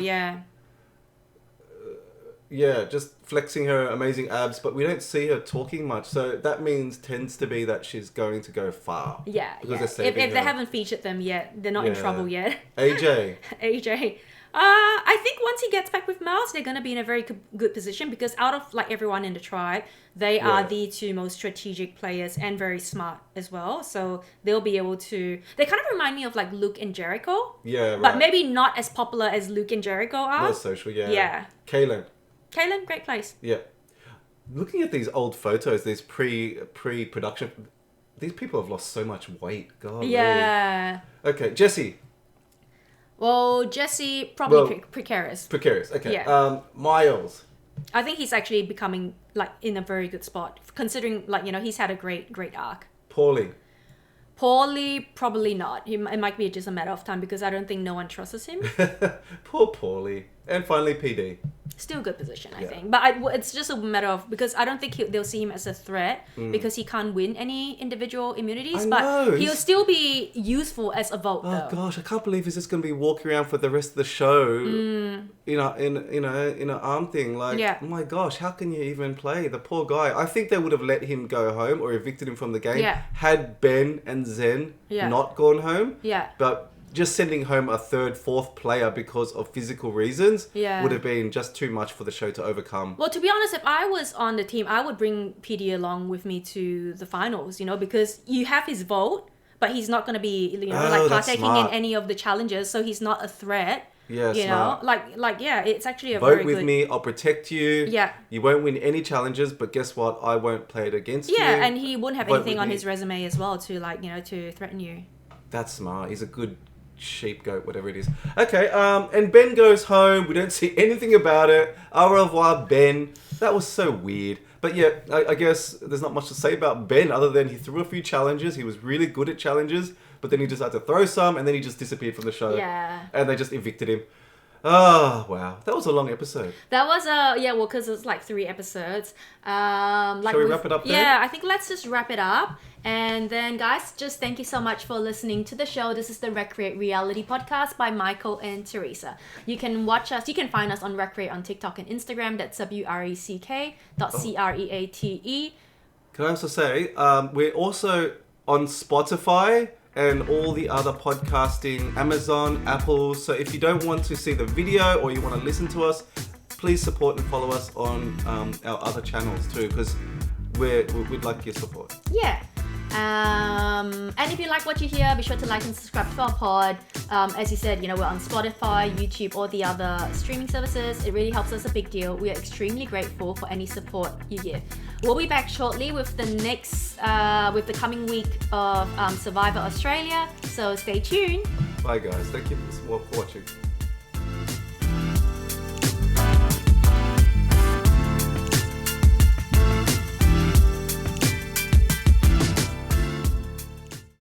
Yeah, just flexing her amazing abs, but we don't see her talking much. So that tends to be that she's going to go far. Yeah, Because yeah. If they haven't featured them yet, they're not in trouble yet. AJ. AJ. I think once he gets back with Myles, they're going to be in a very good position because out of like everyone in the tribe, they are the two most strategic players and very smart as well. So they'll be able to... They kind of remind me of like Luke and Jericho. Yeah, right. But maybe not as popular as Luke and Jericho are. More social, yeah. Yeah. Kaylin, great place. yeah. Looking at these old photos, these pre-production, these people have lost so much weight. God. Yeah. Really. Okay, Jesse. Well, Jesse, probably precarious. Precarious, okay. Yeah. Myles. I think he's actually becoming like in a very good spot, considering like, you know, he's had a great arc. Paulie. Paulie, probably not. It might be just a matter of time because I don't think no one trusts him. Poor Paulie. And finally, PD. Still good position, I think. But it's just a matter of... Because I don't think they'll see him as a threat because he can't win any individual immunities. But he'll still be useful as a vote, though. Oh, gosh. I can't believe he's just going to be walking around for the rest of the show in an arm thing. Like, oh my gosh, how can you even play? The poor guy. I think they would have let him go home or evicted him from the game had Ben and Zen not gone home. Yeah. But... just sending home a third, fourth player because of physical reasons would have been just too much for the show to overcome. Well, to be honest, if I was on the team, I would bring PD along with me to the finals, you know, because you have his vote, but he's not going to be, you know, like partaking in any of the challenges, so he's not a threat. Yeah, you know, like it's actually a vote very good... Vote with me, I'll protect you. Yeah. You won't win any challenges, but guess what? I won't play it against you. Yeah, and he wouldn't have anything on his resume as well to, like, you know, to threaten you. That's smart. He's a good... sheep, goat, whatever it is. Okay, and Ben goes home. We don't see anything about it. Au revoir, Ben. That was so weird. But yeah, I guess there's not much to say about Ben other than he threw a few challenges. He was really good at challenges, but then he decided to throw some, and then he just disappeared from the show. Yeah. And they just evicted him. Oh, wow. That was a long episode. That was because it's like 3 episodes. Shall we wrap it up there? Yeah, I think let's just wrap it up. And then, guys, just thank you so much for listening to the show. This is the Recreate Reality Podcast by Michael and Teresa. You can watch us. You can find us on Recreate on TikTok and Instagram. That's WRECK.CREATE. Can I also say, we're also on Spotify and all the other podcasting, Amazon, Apple. So if you don't want to see the video or you want to listen to us, please support and follow us on our other channels too, because we'd like your support. Yeah. And if you like what you hear, be sure to like and subscribe to our pod. As you said, you know, we're on Spotify, YouTube, or the other streaming services. It really helps us a big deal. We are extremely grateful for any support you give. We'll be back shortly with the next, with the coming week of Survivor Australia. So stay tuned. Bye guys. Thank you for watching.